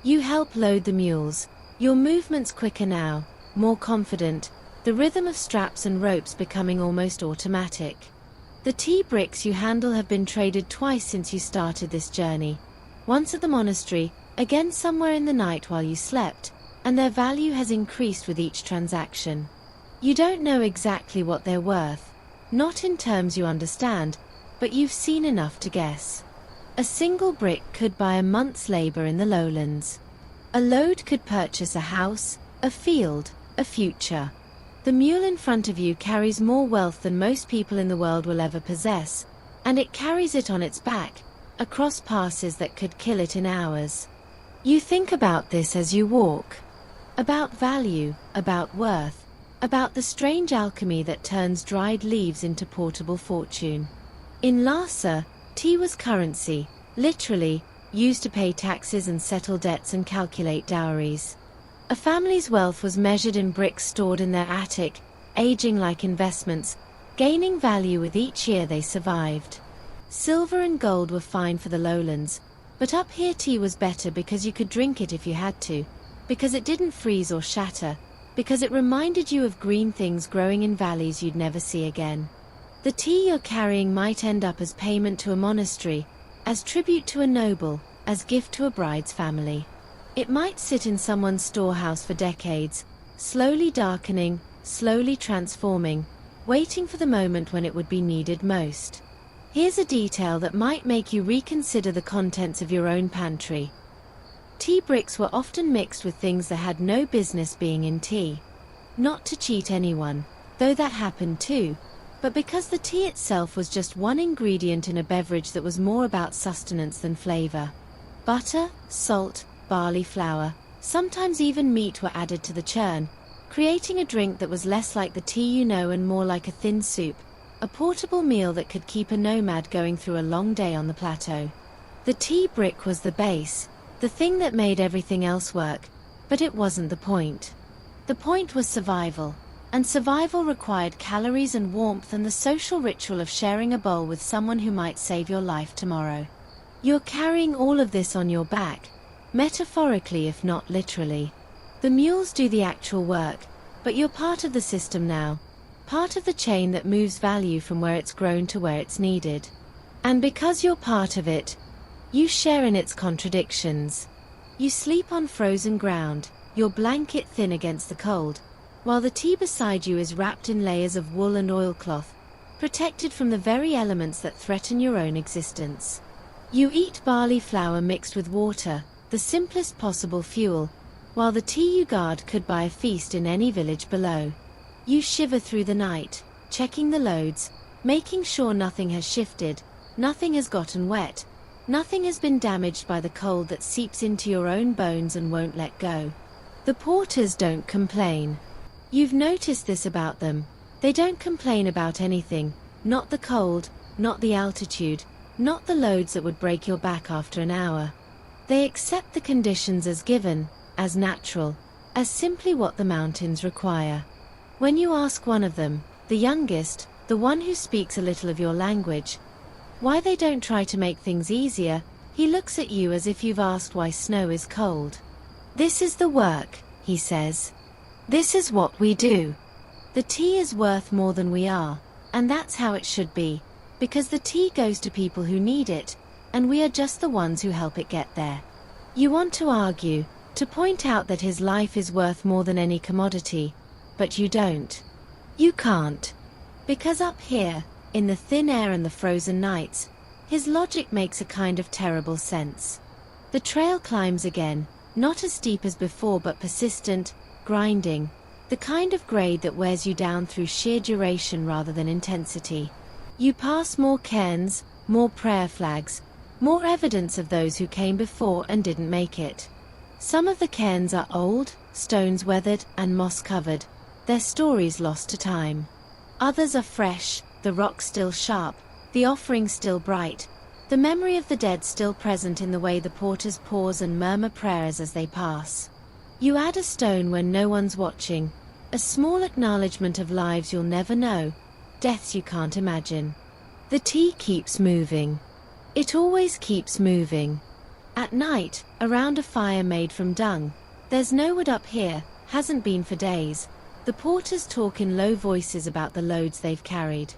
You help load the mules, your movements quicker now, more confident, the rhythm of straps and ropes becoming almost automatic. The tea bricks you handle have been traded twice since you started this journey. Once at the monastery, again somewhere in the night while you slept, and their value has increased with each transaction. You don't know exactly what they're worth, not in terms you understand, but you've seen enough to guess. A single brick could buy a month's labor in the lowlands. A load could purchase a house, a field, a future. The mule in front of you carries more wealth than most people in the world will ever possess, and it carries it on its back, across passes that could kill it in hours. You think about this as you walk. About value, about worth, about the strange alchemy that turns dried leaves into portable fortune. In Lhasa, tea was currency, literally, used to pay taxes and settle debts and calculate dowries. A family's wealth was measured in bricks stored in their attic, aging like investments, gaining value with each year they survived. Silver and gold were fine for the lowlands, but up here tea was better because you could drink it if you had to, because it didn't freeze or shatter, because it reminded you of green things growing in valleys you'd never see again. The tea you're carrying might end up as payment to a monastery, as tribute to a noble, as gift to a bride's family. It might sit in someone's storehouse for decades, slowly darkening, slowly transforming, waiting for the moment when it would be needed most. Here's a detail that might make you reconsider the contents of your own pantry. Tea bricks were often mixed with things that had no business being in tea. Not to cheat anyone, though that happened too, but because the tea itself was just one ingredient in a beverage that was more about sustenance than flavor. Butter, salt, barley flour, sometimes even meat were added to the churn, creating a drink that was less like the tea you know and more like a thin soup, a portable meal that could keep a nomad going through a long day on the plateau. The tea brick was the base, the thing that made everything else work, but it wasn't the point. The point was survival, and survival required calories and warmth and the social ritual of sharing a bowl with someone who might save your life tomorrow. You're carrying all of this on your back, metaphorically if not literally. The mules do the actual work, but you're part of the system now, part of the chain that moves value from where it's grown to where it's needed. And because you're part of it, you share in its contradictions. You sleep on frozen ground, your blanket thin against the cold, while the tea beside you is wrapped in layers of wool and oilcloth, protected from the very elements that threaten your own existence. You eat barley flour mixed with water, the simplest possible fuel, while the tea you guard could buy a feast in any village below. You shiver through the night, checking the loads, making sure nothing has shifted, nothing has gotten wet, nothing has been damaged by the cold that seeps into your own bones and won't let go. The porters don't complain. You've noticed this about them. They don't complain about anything, not the cold, not the altitude, not the loads that would break your back after an hour. They accept the conditions as given, as natural, as simply what the mountains require. When you ask one of them, the youngest, the one who speaks a little of your language, why they don't try to make things easier, he looks at you as if you've asked why snow is cold. This is the work, he says. This is what we do. The tea is worth more than we are, and that's how it should be, because the tea goes to people who need it, and we are just the ones who help it get there. You want to argue, to point out that his life is worth more than any commodity, but you don't. You can't. Because up here, in the thin air and the frozen nights, his logic makes a kind of terrible sense. The trail climbs again, not as steep as before but persistent, grinding, the kind of grade that wears you down through sheer duration rather than intensity. You pass more cairns, more prayer flags, more evidence of those who came before and didn't make it. Some of the cairns are old, stones weathered and moss-covered, their stories lost to time. Others are fresh, the rocks still sharp, the offering still bright, the memory of the dead still present in the way the porters pause and murmur prayers as they pass. You add a stone when no one's watching, a small acknowledgement of lives you'll never know, deaths you can't imagine. The tea keeps moving. It always keeps moving. At night, around a fire made from dung, there's no wood up here, hasn't been for days. The porters talk in low voices about the loads they've carried.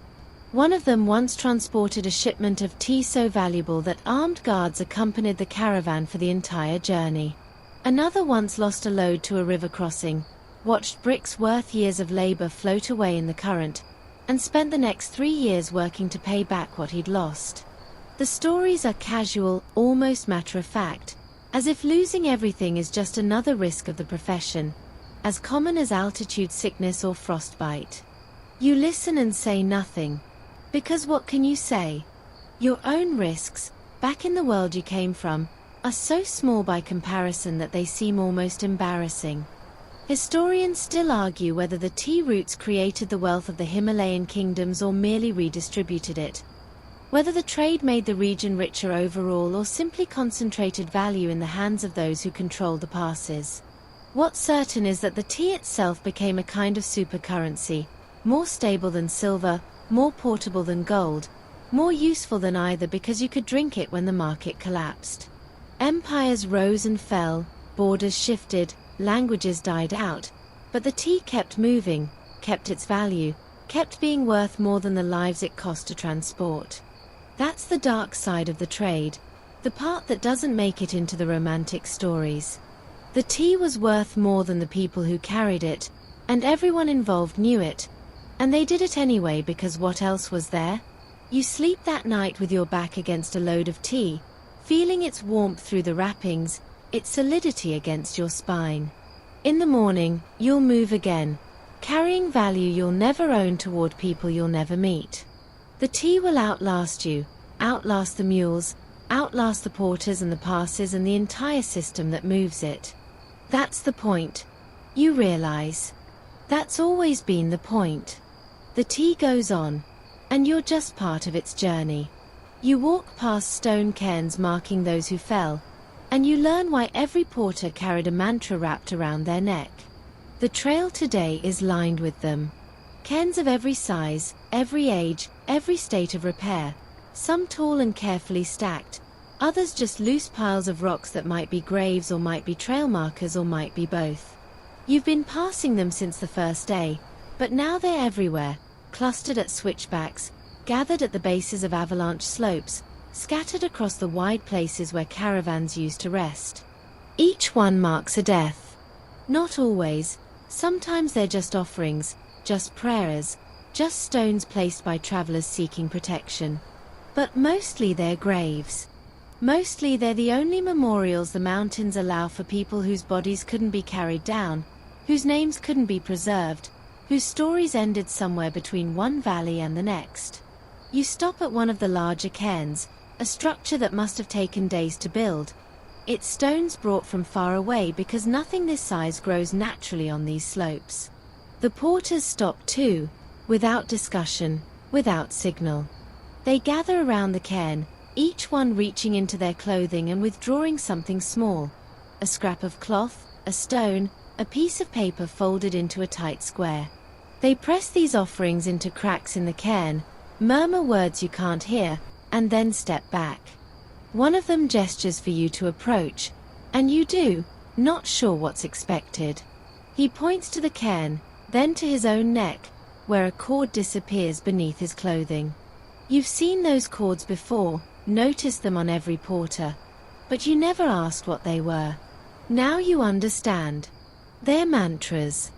One of them once transported a shipment of tea so valuable that armed guards accompanied the caravan for the entire journey. Another once lost a load to a river crossing, watched bricks worth years of labor float away in the current, and spent the next 3 years working to pay back what he'd lost. The stories are casual, almost matter-of-fact, as if losing everything is just another risk of the profession, as common as altitude sickness or frostbite. You listen and say nothing. Because what can you say? Your own risks, back in the world you came from, are so small by comparison that they seem almost embarrassing. Historians still argue whether the tea roots created the wealth of the Himalayan kingdoms or merely redistributed it. Whether the trade made the region richer overall or simply concentrated value in the hands of those who controlled the passes. What's certain is that the tea itself became a kind of supercurrency, more stable than silver, more portable than gold, more useful than either because you could drink it when the market collapsed. Empires rose and fell, borders shifted, languages died out, but the tea kept moving, kept its value, kept being worth more than the lives it cost to transport. That's the dark side of the trade, the part that doesn't make it into the romantic stories. The tea was worth more than the people who carried it, and everyone involved knew it, and they did it anyway because what else was there? You sleep that night with your back against a load of tea, feeling its warmth through the wrappings, its solidity against your spine. In the morning, you'll move again, carrying value you'll never own toward people you'll never meet. The tea will outlast you, outlast the mules, outlast the porters and the passes and the entire system that moves it. That's the point. You realize. That's always been the point. The tea goes on, and you're just part of its journey. You walk past stone cairns marking those who fell, and you learn why every porter carried a mantra wrapped around their neck. The trail today is lined with them. Cairns of every size, every age, every state of repair, some tall and carefully stacked, others just loose piles of rocks that might be graves or might be trail markers or might be both. You've been passing them since the first day, but now they're everywhere, clustered at switchbacks, gathered at the bases of avalanche slopes, scattered across the wide places where caravans used to rest. Each one marks a death. Not always, sometimes they're just offerings, just prayers, just stones placed by travelers seeking protection. But mostly they're graves. Mostly they're the only memorials the mountains allow for people whose bodies couldn't be carried down, whose names couldn't be preserved, whose stories ended somewhere between one valley and the next. You stop at one of the larger cairns, a structure that must have taken days to build. Its stones brought from far away because nothing this size grows naturally on these slopes. The porters stop too, without discussion, without signal. They gather around the cairn, each one reaching into their clothing and withdrawing something small. A scrap of cloth, a stone, a piece of paper folded into a tight square. They press these offerings into cracks in the cairn, murmur words you can't hear, and then step back. One of them gestures for you to approach, and you do, not sure what's expected. He points to the cairn, then to his own neck, where a cord disappears beneath his clothing. You've seen those cords before, noticed them on every porter, but you never asked what they were. Now you understand. They're mantras.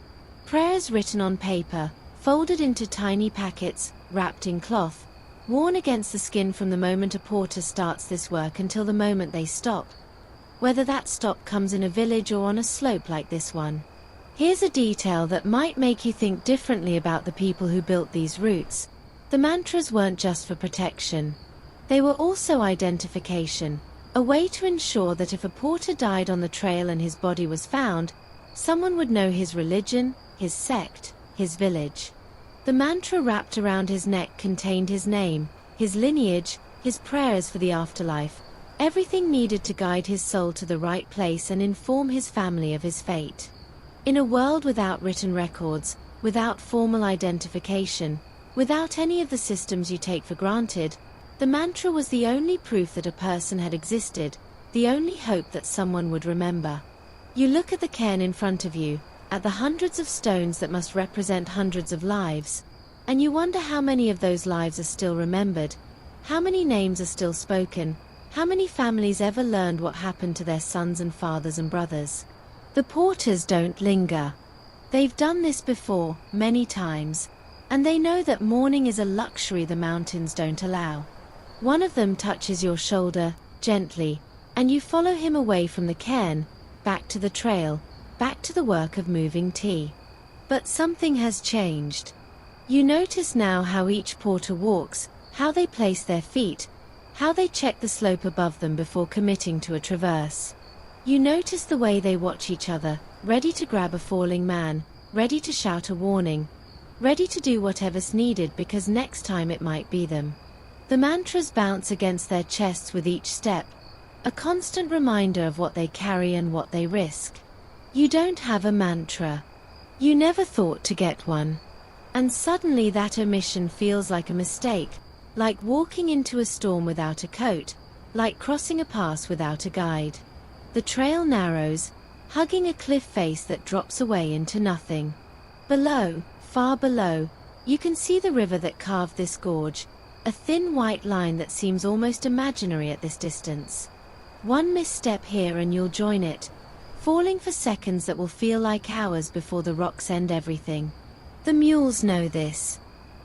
Prayers written on paper, folded into tiny packets, wrapped in cloth, worn against the skin from the moment a porter starts this work until the moment they stop. Whether that stop comes in a village or on a slope like this one. Here's a detail that might make you think differently about the people who built these routes. The mantras weren't just for protection. They were also identification, a way to ensure that if a porter died on the trail and his body was found, someone would know his religion, his sect, his village. The mantra wrapped around his neck contained his name, his lineage, his prayers for the afterlife, everything needed to guide his soul to the right place and inform his family of his fate. In a world without written records, without formal identification, without any of the systems you take for granted, the mantra was the only proof that a person had existed, the only hope that someone would remember. You look at the cairn in front of you, at the hundreds of stones that must represent hundreds of lives, and you wonder how many of those lives are still remembered, how many names are still spoken, how many families ever learned what happened to their sons and fathers and brothers. The porters don't linger. They've done this before, many times, and they know that mourning is a luxury the mountains don't allow. One of them touches your shoulder, gently, and you follow him away from the cairn, back to the trail, back to the work of moving tea. But something has changed. You notice now how each porter walks, how they place their feet, how they check the slope above them before committing to a traverse. You notice the way they watch each other, ready to grab a falling man, ready to shout a warning, ready to do whatever's needed because next time it might be them. The mantras bounce against their chests with each step, a constant reminder of what they carry and what they risk. You don't have a mantra. You never thought to get one. And suddenly that omission feels like a mistake, like walking into a storm without a coat, like crossing a pass without a guide. The trail narrows, hugging a cliff face that drops away into nothing. Below, far below, you can see the river that carved this gorge, a thin white line that seems almost imaginary at this distance. One misstep here and you'll join it, falling for seconds that will feel like hours before the rocks end everything. The mules know this.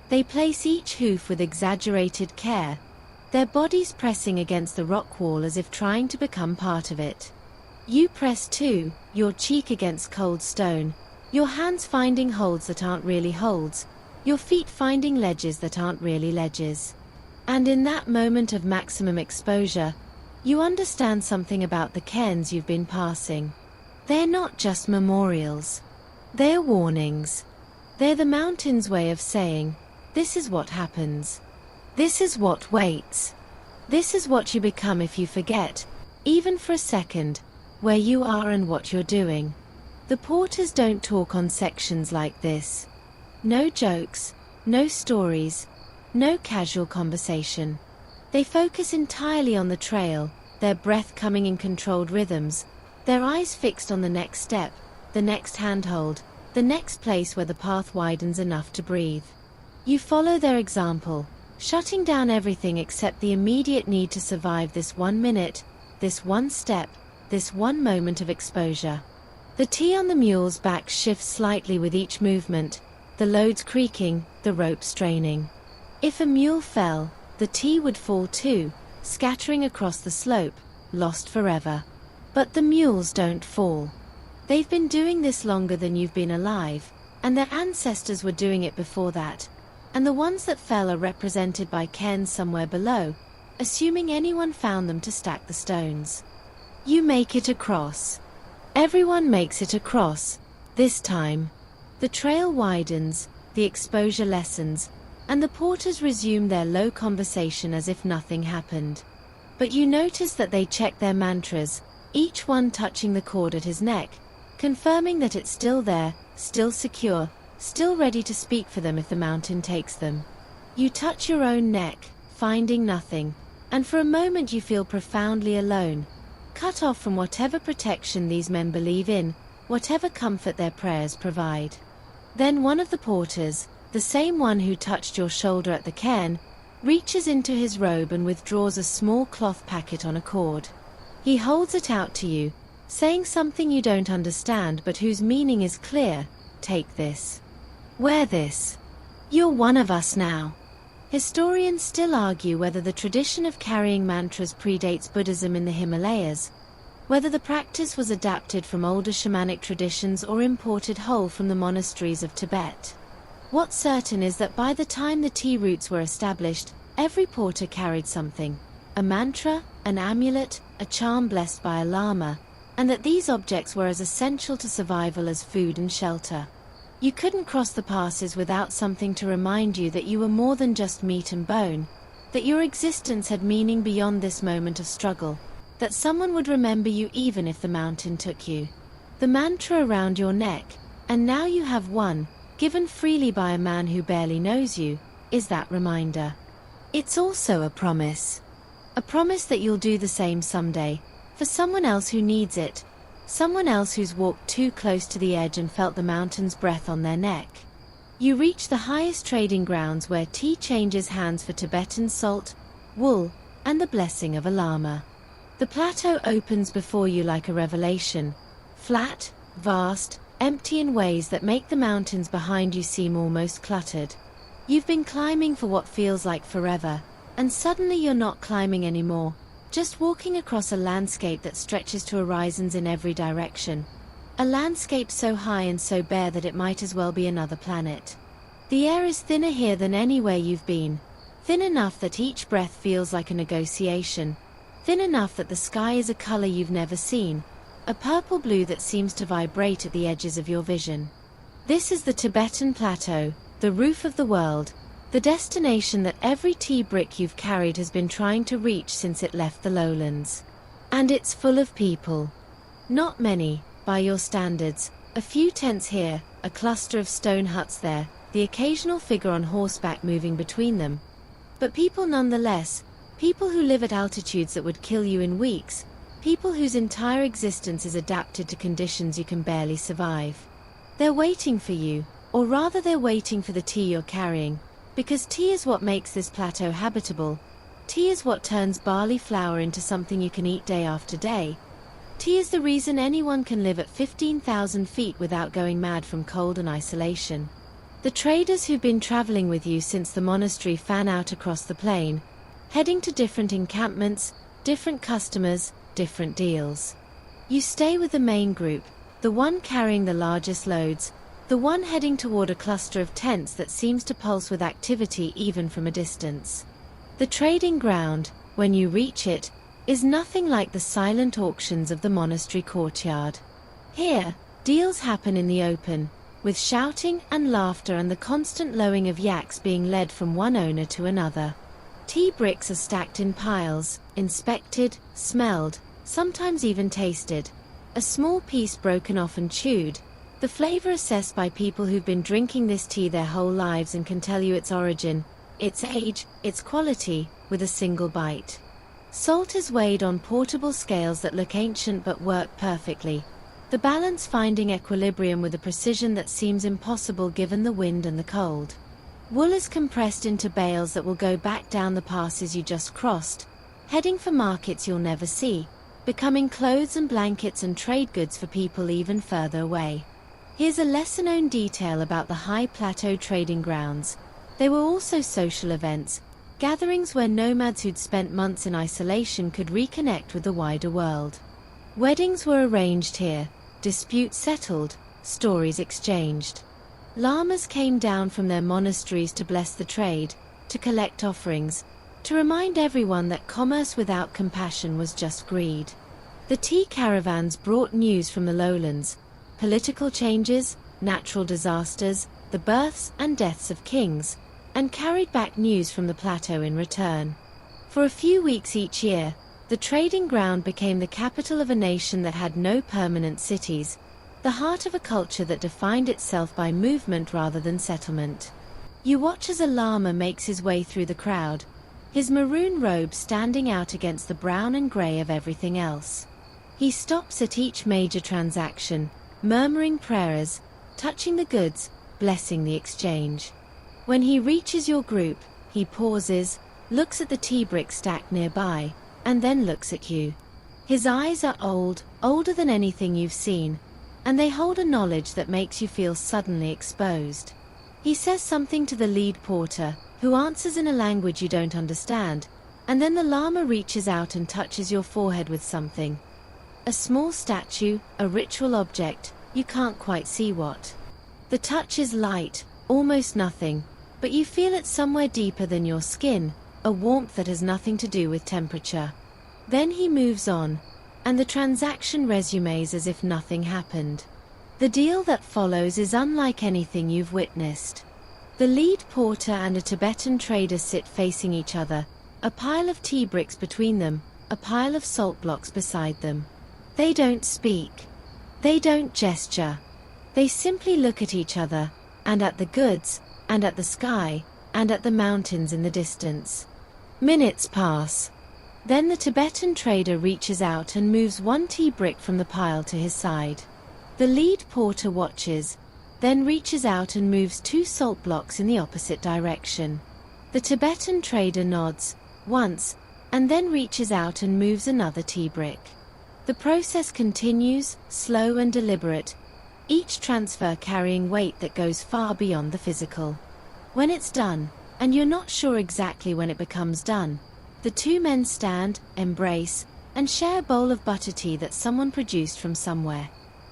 They place each hoof with exaggerated care, their bodies pressing against the rock wall as if trying to become part of it. You press too, your cheek against cold stone, your hands finding holds that aren't really holds, your feet finding ledges that aren't really ledges. And in that moment of maximum exposure, you understand something about the cairns you've been passing. They're not just memorials. They're warnings. They're the mountain's way of saying, this is what happens. This is what waits. This is what you become if you forget, even for a second, where you are and what you're doing. The porters don't talk on sections like this. No jokes, no stories, no casual conversation. They focus entirely on the trail, their breath coming in controlled rhythms, their eyes fixed on the next step, the next handhold, the next place where the path widens enough to breathe. You follow their example, shutting down everything except the immediate need to survive this 1 minute, this one step, this one moment of exposure. The tea on the mule's back shifts slightly with each movement, the loads creaking, the rope straining. If a mule fell, the tea would fall too, scattering across the slope, lost forever. But the mules don't fall. They've been doing this longer than you've been alive, and their ancestors were doing it before that. And the ones that fell are represented by cairns somewhere below, assuming anyone found them to stack the stones. You make it across. Everyone makes it across, this time. The trail widens, the exposure lessens, and the porters resume their low conversation as if nothing happened. But you notice that they check their mantras, each one touching the cord at his neck, confirming that it's still there, still secure, still ready to speak for them if the mountain takes them. You touch your own neck, finding nothing, and for a moment you feel profoundly alone, cut off from whatever protection these men believe in, whatever comfort their prayers provide. Then one of the porters, the same one who touched your shoulder at the cairn, reaches into his robe and withdraws a small cloth packet on a cord. He holds it out to you, saying something you don't understand but whose meaning is clear. Take this. Wear this. You're one of us now. Historians still argue whether the tradition of carrying mantras predates Buddhism in the Himalayas, whether the practice was adapted from older shamanic traditions or imported whole from the monasteries of Tibet. What's certain is that by the time the tea routes were established, every porter carried something, a mantra, an amulet, a charm blessed by a lama, and that these objects were as essential to survival as food and shelter. You couldn't cross the passes without something to remind you that you were more than just meat and bone, that your existence had meaning beyond this moment of struggle, that someone would remember you even if the mountain took you. The mantra around your neck, and now you have one, given freely by a man who barely knows you, is that reminder. It's also a promise. A promise that you'll do the same someday, for someone else who needs it, someone else who's walked too close to the edge and felt the mountain's breath on their neck. You reach the highest trading grounds where tea changes hands for Tibetan salt, wool, and the blessing of a lama. The plateau opens before you like a revelation, flat, vast, empty in ways that make the mountains behind you seem almost cluttered. You've been climbing for what feels like forever, and suddenly you're not climbing anymore, just walking across a landscape that stretches to horizons in every direction. A landscape so high and so bare that it might as well be another planet. The air is thinner here than anywhere you've been, thin enough that each breath feels like a negotiation, thin enough that the sky is a color you've never seen, a purple blue that seems to vibrate at the edges of your vision. This is the Tibetan Plateau, the roof of the world, the destination that every tea brick you've carried has been trying to reach since it left the lowlands. And it's full of people. Not many, by your standards, a few tents here, a cluster of stone huts there, the occasional figure on horseback moving between them. But people nonetheless, people who live at altitudes that would kill you in weeks, people whose entire existence is adapted to conditions you can barely survive. They're waiting for you, or rather they're waiting for the tea you're carrying, because tea is what makes this plateau habitable. Tea is what turns barley flour into something you can eat day after day. Tea is the reason anyone can live at 15,000 feet without going mad from cold and isolation. The traders who've been traveling with you since the monastery fan out across the plain, heading to different encampments, different customers, different deals. You stay with the main group, the one carrying the largest loads, the one heading toward a cluster of tents that seems to pulse with activity even from a distance. The trading ground, when you reach it, is nothing like the silent auctions of the monastery courtyard. Here, deals happen in the open, with shouting and laughter and the constant lowing of yaks being led from one owner to another. Tea bricks are stacked in piles, inspected, smelled, sometimes even tasted. A small piece broken off and chewed, the flavor assessed by people who've been drinking this tea their whole lives and can tell you its origin, its age, its quality, with a single bite. Salt is weighed on portable scales that look ancient but work perfectly, the balance finding equilibrium with a precision that seems impossible given the wind and the cold. Wool is compressed into bales that will go back down the passes you just crossed, heading for markets you'll never see, becoming clothes and blankets and trade goods for people even further away. Here's a lesser-known detail about the high plateau trading grounds. They were also social events, gatherings where nomads who'd spent months in isolation could reconnect with the wider world. Weddings were arranged here, disputes settled, stories exchanged. Lamas came down from their monasteries to bless the trade, to collect offerings, to remind everyone that commerce without compassion was just greed. The tea caravans brought news from the lowlands, political changes, natural disasters, the births and deaths of kings, and carried back news from the plateau in return. For a few weeks each year, the trading ground became the capital of a nation that had no permanent cities, the heart of a culture that defined itself by movement rather than settlement. You watch as a lama makes his way through the crowd, his maroon robe standing out against the brown and grey of everything else. He stops at each major transaction, murmuring prayers, touching the goods, blessing the exchange. When he reaches your group, he pauses, looks at the tea bricks stacked nearby, and then looks at you. His eyes are old, older than anything you've seen, and they hold a knowledge that makes you feel suddenly exposed. He says something to the lead porter, who answers in a language you don't understand, and then the lama reaches out and touches your forehead with something. A small statue, a ritual object, you can't quite see what. The touch is light, almost nothing, but you feel it somewhere deeper than your skin, a warmth that has nothing to do with temperature. Then he moves on, and the transaction resumes as if nothing happened. The deal that follows is unlike anything you've witnessed. The lead porter and a Tibetan trader sit facing each other, a pile of tea bricks between them, a pile of salt blocks beside them. They don't speak. They don't gesture. They simply look at each other, and at the goods, and at the sky, and at the mountains in the distance. Minutes pass. Then the Tibetan trader reaches out and moves one tea brick from the pile to his side. The lead porter watches, then reaches out and moves two salt blocks in the opposite direction. The Tibetan trader nods, once, and then reaches out and moves another tea brick. The process continues, slow and deliberate, each transfer carrying weight that goes far beyond the physical. When it's done, and you're not sure exactly when it becomes done, the two men stand, embrace, and share a bowl of butter tea that someone produced from somewhere.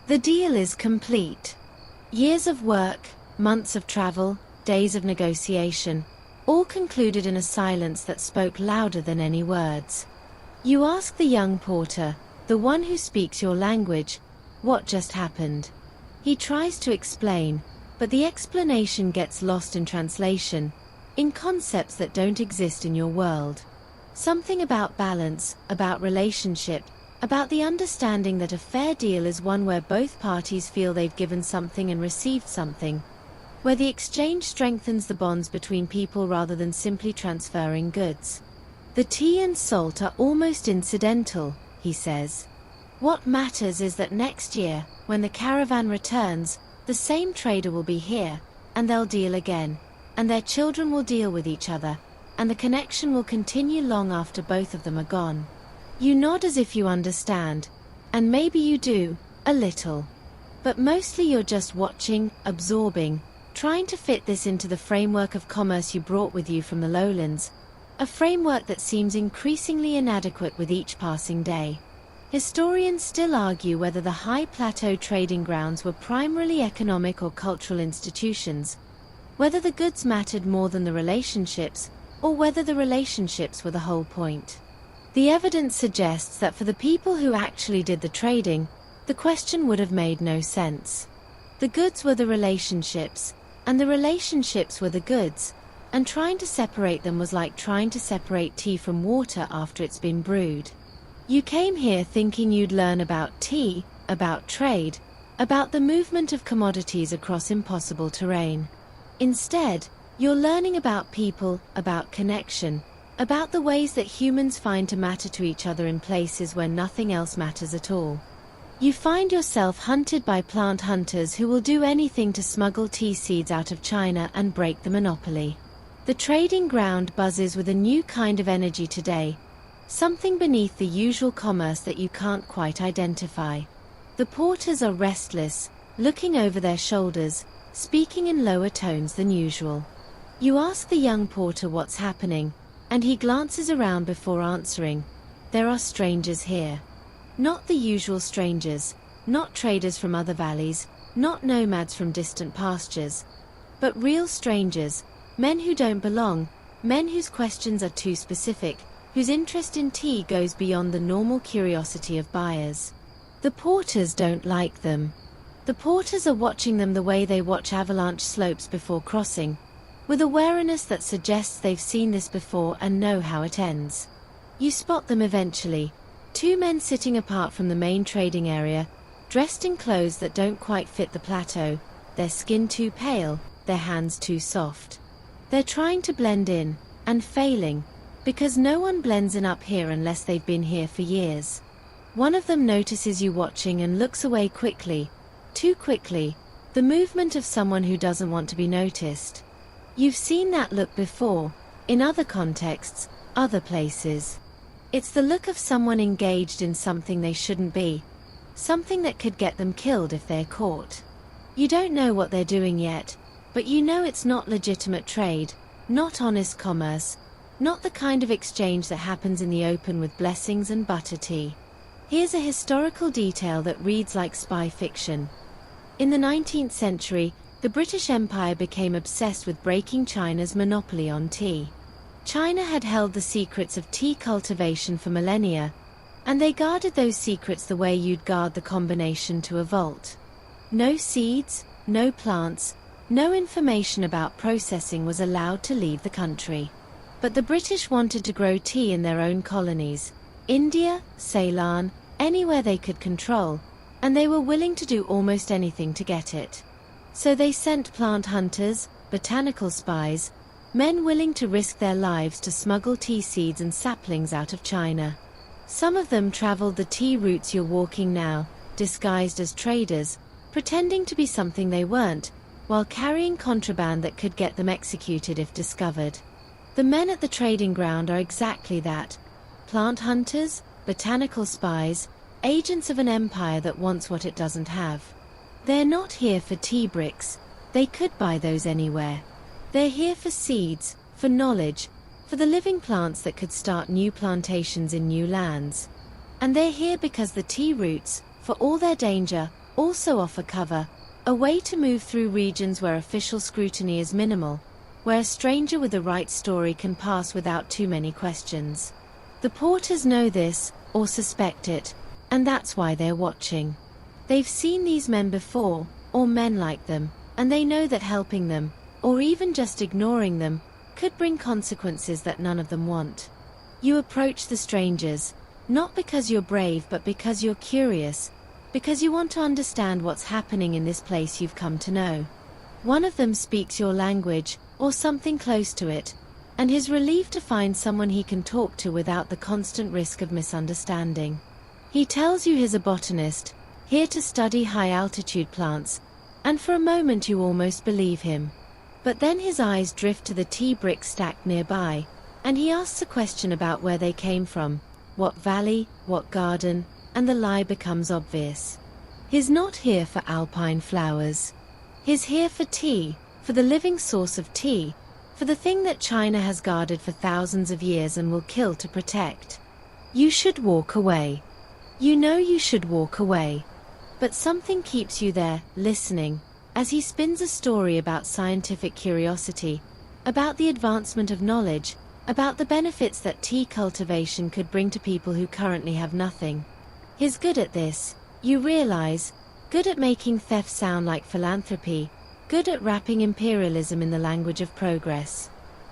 The deal is complete. Years of work, months of travel, days of negotiation, all concluded in a silence that spoke louder than any words. You ask the young porter, the one who speaks your language, what just happened. He tries to explain, but the explanation gets lost in translation, in concepts that don't exist in your world. Something about balance, about relationship, about the understanding that a fair deal is one where both parties feel they've given something and received something, where the exchange strengthens the bonds between people rather than simply transferring goods. The tea and salt are almost incidental, he says. What matters is that next year, when the caravan returns, the same trader will be here, and they'll deal again, and their children will deal with each other, and the connection will continue long after both of them are gone. You nod as if you understand, and maybe you do, a little. But mostly you're just watching, absorbing, trying to fit this into the framework of commerce you brought with you from the lowlands, a framework that seems increasingly inadequate with each passing day. Historians still argue whether the high plateau trading grounds were primarily economic or cultural institutions, whether the goods mattered more than the relationships, or whether the relationships were the whole point. The evidence suggests that for the people who actually did the trading, the question would have made no sense. The goods were the relationships, and the relationships were the goods, and trying to separate them was like trying to separate tea from water after it's been brewed. You came here thinking you'd learn about tea, about trade, about the movement of commodities across impossible terrain. Instead, you're learning about people, about connection, about the ways that humans find to matter to each other in places where nothing else matters at all. You find yourself hunted by plant hunters who will do anything to smuggle tea seeds out of China and break the monopoly. The trading ground buzzes with a new kind of energy today, something beneath the usual commerce that you can't quite identify. The porters are restless, looking over their shoulders, speaking in lower tones than usual. You ask the young porter what's happening, and he glances around before answering. There are strangers here. Not the usual strangers, not traders from other valleys, not nomads from distant pastures, but real strangers, men who don't belong, men whose questions are too specific, whose interest in tea goes beyond the normal curiosity of buyers. The porters don't like them. The porters are watching them the way they watch avalanche slopes before crossing, with a wariness that suggests they've seen this before and know how it ends. You spot them eventually, two men sitting apart from the main trading area, dressed in clothes that don't quite fit the plateau, their skin too pale, their hands too soft. They're trying to blend in, and failing, because no one blends in up here unless they've been here for years. One of them notices you watching and looks away quickly, too quickly, the movement of someone who doesn't want to be noticed. You've seen that look before, in other contexts, other places. It's the look of someone engaged in something they shouldn't be, something that could get them killed if they're caught. You don't know what they're doing yet, but you know it's not legitimate trade, not honest commerce, not the kind of exchange that happens in the open with blessings and butter tea. Here's a historical detail that reads like spy fiction. In the 19th century, the British Empire became obsessed with breaking China's monopoly on tea. China had held the secrets of tea cultivation for millennia, and they guarded those secrets the way you'd guard the combination to a vault. No seeds, no plants, no information about processing was allowed to leave the country. But the British wanted to grow tea in their own colonies, India, Ceylon, anywhere they could control, and they were willing to do almost anything to get it. So they sent plant hunters, botanical spies, men willing to risk their lives to smuggle tea seeds and saplings out of China. Some of them traveled the tea routes you're walking now, disguised as traders, pretending to be something they weren't, while carrying contraband that could get them executed if discovered. The men at the trading ground are exactly that: plant hunters, botanical spies, agents of an empire that wants what it doesn't have. They're not here for tea bricks, they could buy those anywhere. They're here for seeds, for knowledge, for the living plants that could start new plantations in new lands. And they're here because the tea routes, for all their danger, also offer cover, a way to move through regions where official scrutiny is minimal, where a stranger with the right story can pass without too many questions. The porters know this, or suspect it, and that's why they're watching. They've seen these men before, or men like them, and they know that helping them, or even just ignoring them, could bring consequences that none of them want. You approach the strangers, not because you're brave but because you're curious, because you want to understand what's happening in this place you've come to know. One of them speaks your language, or something close to it, and he's relieved to find someone he can talk to without the constant risk of misunderstanding. He tells you he's a botanist, here to study high-altitude plants, and for a moment you almost believe him. But then his eyes drift to the tea bricks stacked nearby, and he asks a question about where they came from, what valley, what garden, and the lie becomes obvious. He's not here for alpine flowers. He's here for tea, for the living source of tea, for the thing that China has guarded for thousands of years and will kill to protect. You should walk away. You know you should walk away. But something keeps you there, listening, as he spins a story about scientific curiosity, about the advancement of knowledge, about the benefits that tea cultivation could bring to people who currently have nothing. He's good at this, you realize, good at making theft sound like philanthropy, good at wrapping imperialism in the language of progress.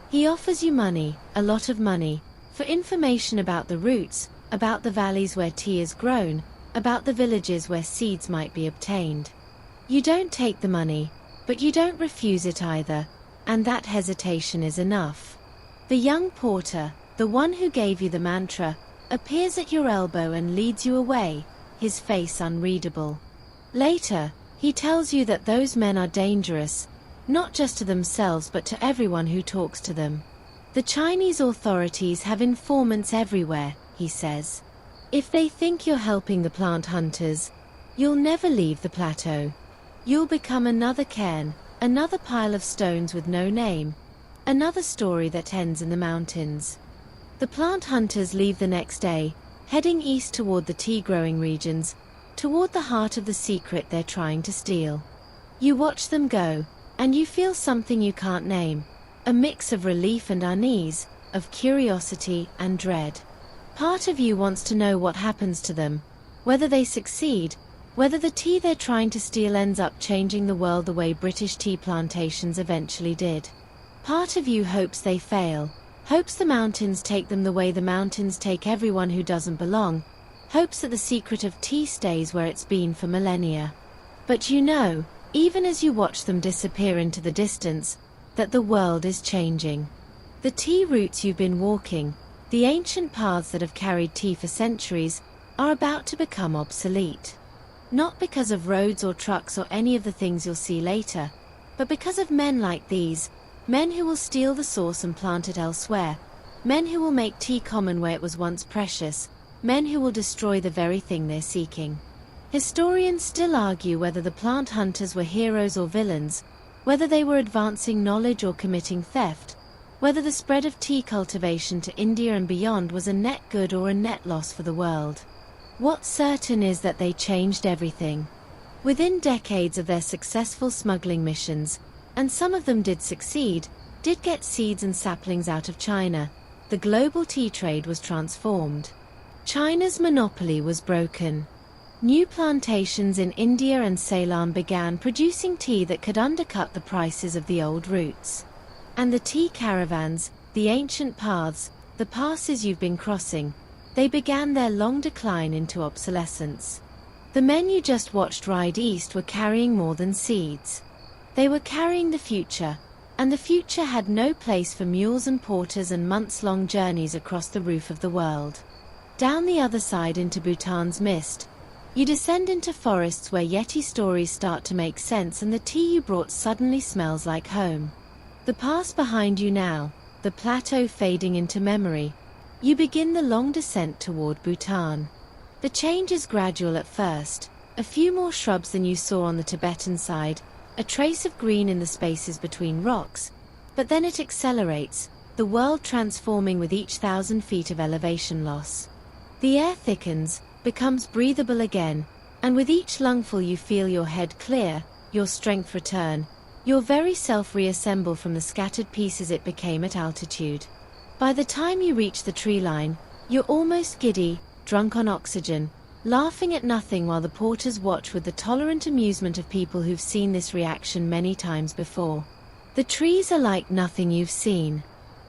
He offers you money, a lot of money, for information about the routes, about the valleys where tea is grown, about the villages where seeds might be obtained. You don't take the money, but you don't refuse it either, and that hesitation is enough. The young porter, the one who gave you the mantra, appears at your elbow and leads you away, his face unreadable. Later, he tells you that those men are dangerous, not just to themselves but to everyone who talks to them. The Chinese authorities have informants everywhere, he says. If they think you're helping the plant hunters, you'll never leave the plateau. You'll become another cairn, another pile of stones with no name, another story that ends in the mountains. The plant hunters leave the next day, heading east toward the tea-growing regions, toward the heart of the secret they're trying to steal. You watch them go, and you feel something you can't name, a mix of relief and unease, of curiosity and dread. Part of you wants to know what happens to them, whether they succeed, whether the tea they're trying to steal ends up changing the world the way British tea plantations eventually did. Part of you hopes they fail, hopes the mountains take them the way the mountains take everyone who doesn't belong, hopes that the secret of tea stays where it's been for millennia. But you know, even as you watch them disappear into the distance, that the world is changing. The tea routes you've been walking, the ancient paths that have carried tea for centuries, are about to become obsolete. Not because of roads or trucks or any of the things you'll see later, but because of men like these, men who will steal the source and plant it elsewhere, men who will make tea common where it was once precious, men who will destroy the very thing they're seeking. Historians still argue whether the plant hunters were heroes or villains, whether they were advancing knowledge or committing theft, whether the spread of tea cultivation to India and beyond was a net good or a net loss for the world. What's certain is that they changed everything. Within decades of their successful smuggling missions, and some of them did succeed, did get seeds and saplings out of China, the global tea trade was transformed. China's monopoly was broken. New plantations in India and Ceylon began producing tea that could undercut the prices of the old routes. And the tea caravans, the ancient paths, the passes you've been crossing, they began their long decline into obsolescence. The men you just watched ride east were carrying more than seeds. They were carrying the future, and the future had no place for mules and porters and months-long journeys across the roof of the world. Down the other side into Bhutan's mist, you descend into forests where Yeti stories start to make sense and the tea you brought suddenly smells like home. The pass behind you now, the plateau fading into memory. You begin the long descent toward Bhutan. The change is gradual at first, a few more shrubs than you saw on the Tibetan side, a trace of green in the spaces between rocks, but then it accelerates, the world transforming with each 1,000 feet of elevation loss. The air thickens, becomes breathable again, and with each lungful you feel your head clear, your strength return, your very self reassemble from the scattered pieces it became at altitude. By the time you reach the tree line, you're almost giddy, drunk on oxygen, laughing at nothing while the porters watch with the tolerant amusement of people who've seen this reaction many times before. The trees are like nothing you've seen.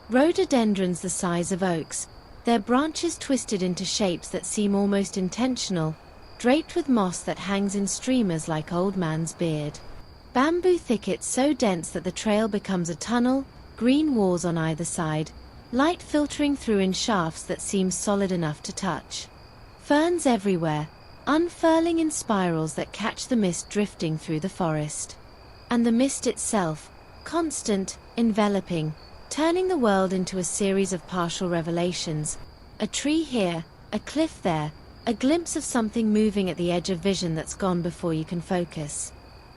Rhododendrons the size of oaks, their branches twisted into shapes that seem almost intentional, draped with moss that hangs in streamers like old man's beard. Bamboo thickets so dense that the trail becomes a tunnel, green walls on either side, light filtering through in shafts that seem solid enough to touch. Ferns everywhere, unfurling in spirals that catch the mist drifting through the forest. And the mist itself, constant, enveloping, turning the world into a series of partial revelations, a tree here, a cliff there, a glimpse of something moving at the edge of vision that's gone before you can focus.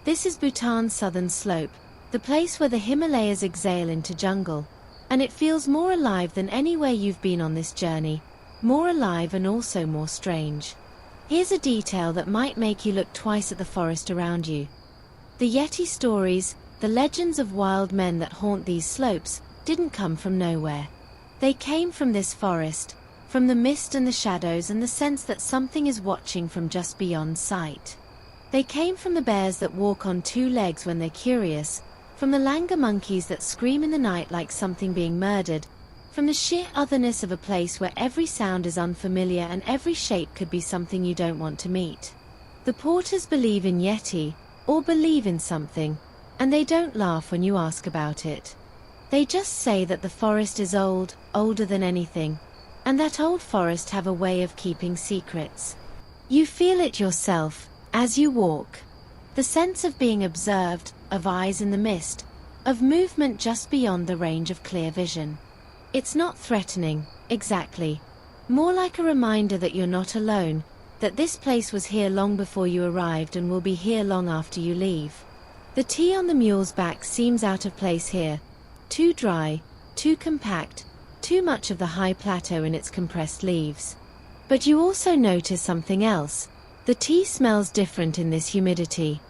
This is Bhutan's southern slope, the place where the Himalayas exhale into jungle, and it feels more alive than anywhere you've been on this journey, more alive and also more strange. Here's a detail that might make you look twice at the forest around you. The Yeti stories, the legends of wild men that haunt these slopes, didn't come from nowhere. They came from this forest, from the mist and the shadows and the sense that something is watching from just beyond sight. They came from the bears that walk on two legs when they're curious, from the langur monkeys that scream in the night like something being murdered, from the sheer otherness of a place where every sound is unfamiliar and every shape could be something you don't want to meet. The porters believe in Yeti, or believe in something, and they don't laugh when you ask about it. They just say that the forest is old, older than anything, and that old forests have a way of keeping secrets. You feel it yourself, as you walk. The sense of being observed, of eyes in the mist, of movement just beyond the range of clear vision. It's not threatening, exactly. More like a reminder that you're not alone, that this place was here long before you arrived and will be here long after you leave. The tea on the mule's back seems out of place here. Too dry, too compact, too much of the high plateau in its compressed leaves. But you also notice something else. The tea smells different in this humidity.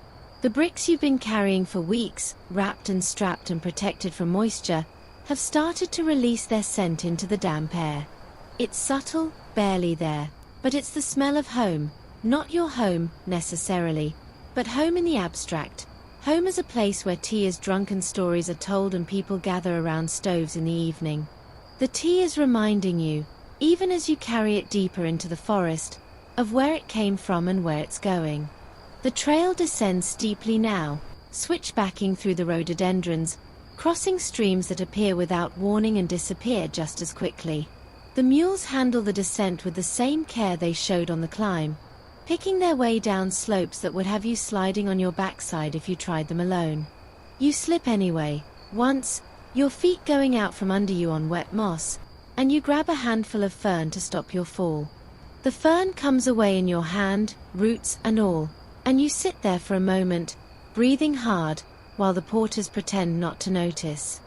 The bricks you've been carrying for weeks, wrapped and strapped and protected from moisture, have started to release their scent into the damp air. It's subtle, barely there, but it's the smell of home, not your home, necessarily, but home in the abstract. Home as a place where tea is drunk and stories are told and people gather around stoves in the evening. The tea is reminding you, even as you carry it deeper into the forest, of where it came from and where it's going. The trail descends steeply now, switchbacking through the rhododendrons, crossing streams that appear without warning and disappear just as quickly. The mules handle the descent with the same care they showed on the climb, picking their way down slopes that would have you sliding on your backside if you tried them alone. You slip anyway, once, your feet going out from under you on wet moss, and you grab a handful of fern to stop your fall. The fern comes away in your hand, roots and all, and you sit there for a moment, breathing hard, while the porters pretend not to notice.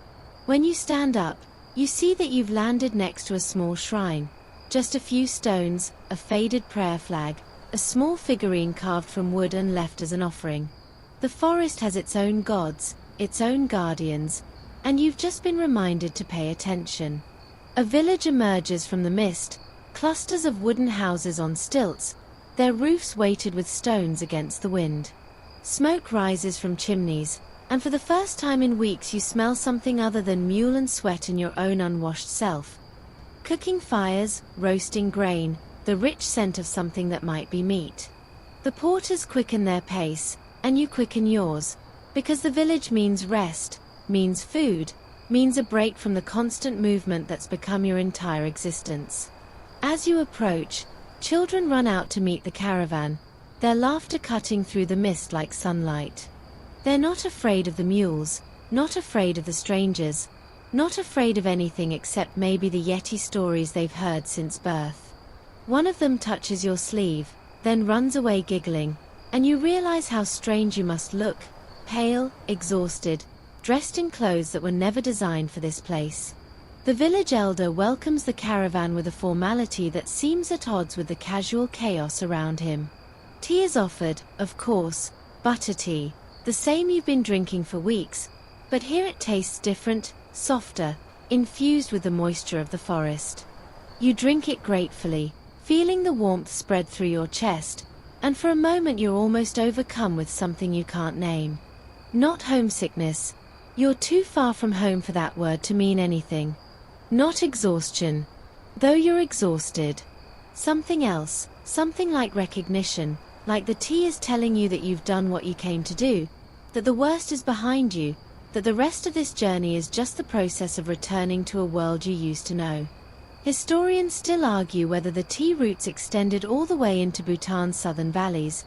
When you stand up, you see that you've landed next to a small shrine. Just a few stones, a faded prayer flag, a small figurine carved from wood and left as an offering. The forest has its own gods, its own guardians, and you've just been reminded to pay attention. A village emerges from the mist, clusters of wooden houses on stilts, their roofs weighted with stones against the wind. Smoke rises from chimneys, and for the first time in weeks you smell something other than mule and sweat in your own unwashed self. Cooking fires, roasting grain, the rich scent of something that might be meat. The porters quicken their pace, and you quicken yours, because the village means rest, means food, means a break from the constant movement that's become your entire existence. As you approach, children run out to meet the caravan, their laughter cutting through the mist like sunlight. They're not afraid of the mules, not afraid of the strangers, not afraid of anything except maybe the Yeti stories they've heard since birth. One of them touches your sleeve, then runs away giggling, and you realize how strange you must look, pale, exhausted, dressed in clothes that were never designed for this place. The village elder welcomes the caravan with a formality that seems at odds with the casual chaos around him. Tea is offered, of course, butter tea, the same you've been drinking for weeks, but here it tastes different, softer, infused with the moisture of the forest. You drink it gratefully, feeling the warmth spread through your chest, and for a moment you're almost overcome with something you can't name. Not homesickness. You're too far from home for that word to mean anything. Not exhaustion. Though you're exhausted. Something else, something like recognition, like the tea is telling you that you've done what you came to do, that the worst is behind you, that the rest of this journey is just the process of returning to a world you used to know. Historians still argue whether the tea routes extended all the way into Bhutan's southern valleys,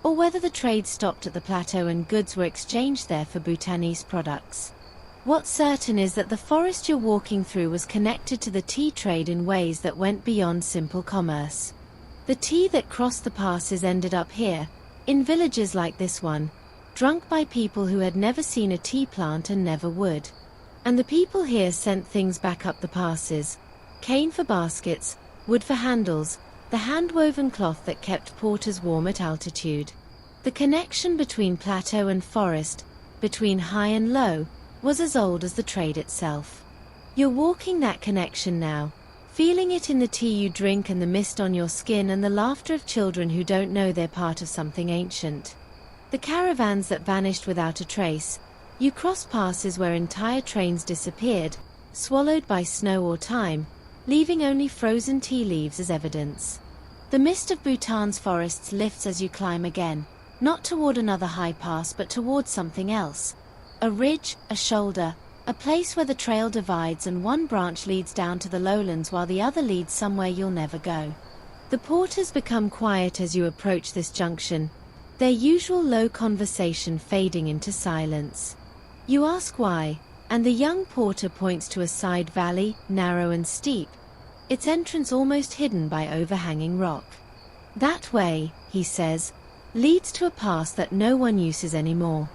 or whether the trade stopped at the plateau and goods were exchanged there for Bhutanese products. What's certain is that the forest you're walking through was connected to the tea trade in ways that went beyond simple commerce. The tea that crossed the passes ended up here, in villages like this one, drunk by people who had never seen a tea plant and never would. And the people here sent things back up the passes. Cane for baskets, wood for handles, the hand-woven cloth that kept porters warm at altitude. The connection between plateau and forest, between high and low, was as old as the trade itself. You're walking that connection now, feeling it in the tea you drink and the mist on your skin and the laughter of children who don't know they're part of something ancient. The caravans that vanished without a trace. You cross passes where entire trains disappeared, swallowed by snow or time, leaving only frozen tea leaves as evidence. The mist of Bhutan's forests lifts as you climb again, not toward another high pass but toward something else. A ridge, a shoulder, a place where the trail divides and one branch leads down to the lowlands while the other leads somewhere you'll never go. The porters become quiet as you approach this junction, their usual low conversation fading into silence. You ask why, and the young porter points to a side valley, narrow and steep, its entrance almost hidden by overhanging rock. That way, he says, leads to a pass that no one uses anymore.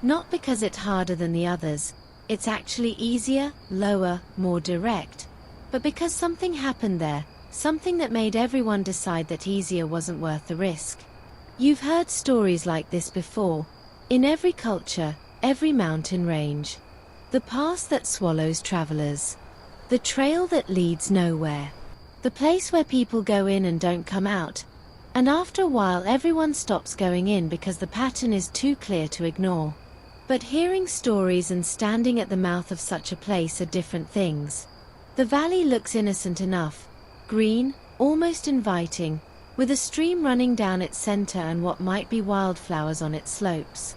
Not because it's harder than the others, it's actually easier, lower, more direct, but because something happened there, something that made everyone decide that easier wasn't worth the risk. You've heard stories like this before, in every culture, every mountain range. The pass that swallows travelers. The trail that leads nowhere. The place where people go in and don't come out. And after a while everyone stops going in because the pattern is too clear to ignore. But hearing stories and standing at the mouth of such a place are different things. The valley looks innocent enough, green, almost inviting, with a stream running down its center and what might be wildflowers on its slopes.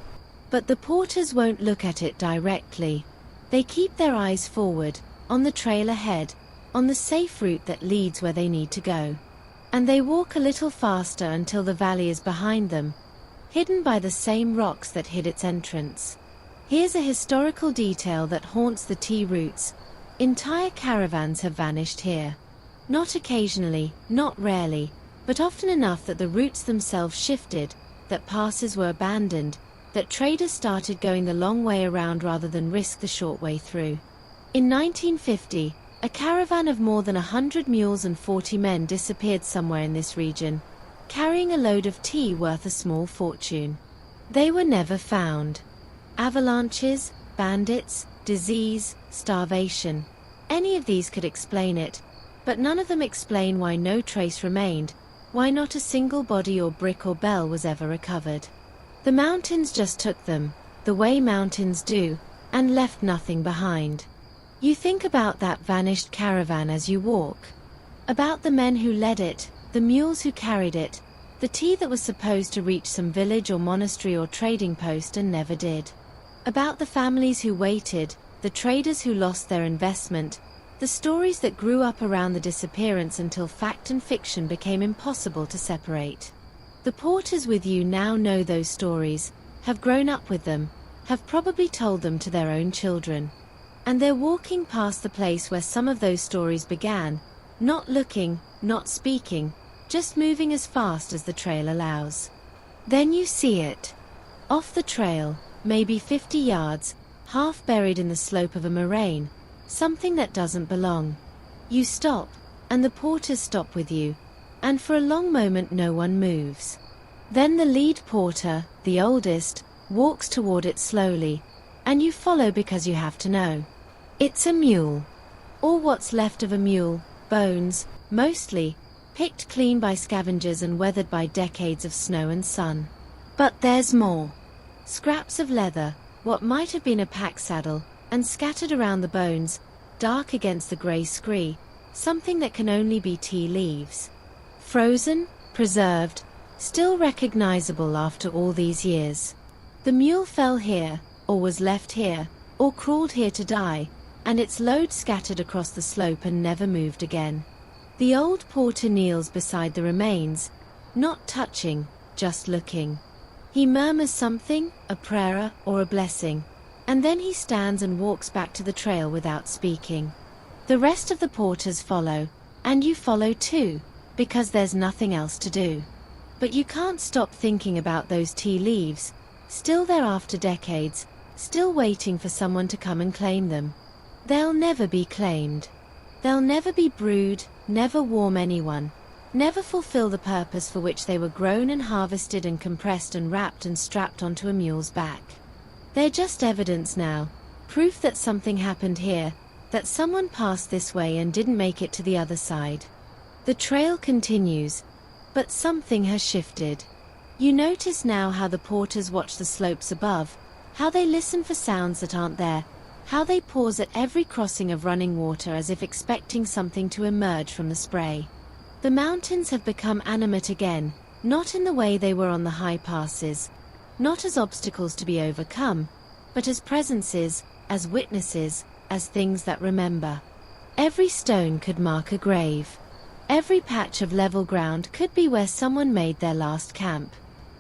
But the porters won't look at it directly. They keep their eyes forward, on the trail ahead, on the safe route that leads where they need to go. And they walk a little faster until the valley is behind them, hidden by the same rocks that hid its entrance. Here's a historical detail that haunts the tea routes. Entire caravans have vanished here. Not occasionally, not rarely, but often enough that the routes themselves shifted, that passes were abandoned, that traders started going the long way around rather than risk the short way through. In 1950, a caravan of more than 100 mules and 40 men disappeared somewhere in this region, carrying a load of tea worth a small fortune. They were never found. Avalanches, bandits, disease, starvation. Any of these could explain it, but none of them explain why no trace remained, why not a single body or brick or bell was ever recovered. The mountains just took them, the way mountains do, and left nothing behind. You think about that vanished caravan as you walk. About the men who led it, the mules who carried it, the tea that was supposed to reach some village or monastery or trading post and never did. About the families who waited, the traders who lost their investment, the stories that grew up around the disappearance until fact and fiction became impossible to separate. The porters with you now know those stories, have grown up with them, have probably told them to their own children. And they're walking past the place where some of those stories began, not looking, not speaking, just moving as fast as the trail allows. Then you see it. Off the trail, maybe 50 yards, half buried in the slope of a moraine, something that doesn't belong. You stop, and the porters stop with you, and for a long moment no one moves. Then the lead porter, the oldest, walks toward it slowly, and you follow because you have to know. It's a mule. Or what's left of a mule, bones, mostly, picked clean by scavengers and weathered by decades of snow and sun. But there's more. Scraps of leather, what might have been a pack saddle, and scattered around the bones, dark against the grey scree, something that can only be tea leaves. Frozen, preserved, still recognizable after all these years. The mule fell here, or was left here, or crawled here to die, and its load scattered across the slope and never moved again. The old porter kneels beside the remains, not touching, just looking. He murmurs something, a prayer or a blessing, and then he stands and walks back to the trail without speaking. The rest of the porters follow, and you follow too, because there's nothing else to do. But you can't stop thinking about those tea leaves, still there after decades, still waiting for someone to come and claim them. They'll never be claimed. They'll never be brewed, never warm anyone, never fulfill the purpose for which they were grown and harvested and compressed and wrapped and strapped onto a mule's back. They're just evidence now, proof that something happened here, that someone passed this way and didn't make it to the other side. The trail continues, but something has shifted. You notice now how the porters watch the slopes above, how they listen for sounds that aren't there, how they pause at every crossing of running water as if expecting something to emerge from the spray. The mountains have become animate again, not in the way they were on the high passes, not as obstacles to be overcome, but as presences, as witnesses, as things that remember. Every stone could mark a grave. Every patch of level ground could be where someone made their last camp.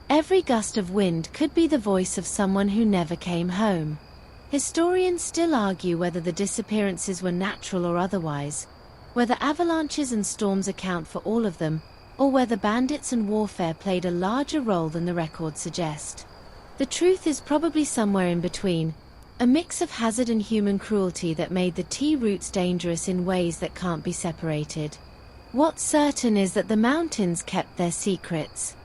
Every gust of wind could be the voice of someone who never came home. Historians still argue whether the disappearances were natural or otherwise, whether avalanches and storms account for all of them, or whether bandits and warfare played a larger role than the records suggest. The truth is probably somewhere in between, A mix of hazard and human cruelty that made the tea routes dangerous in ways that can't be separated. What's certain is that the mountains kept their secrets.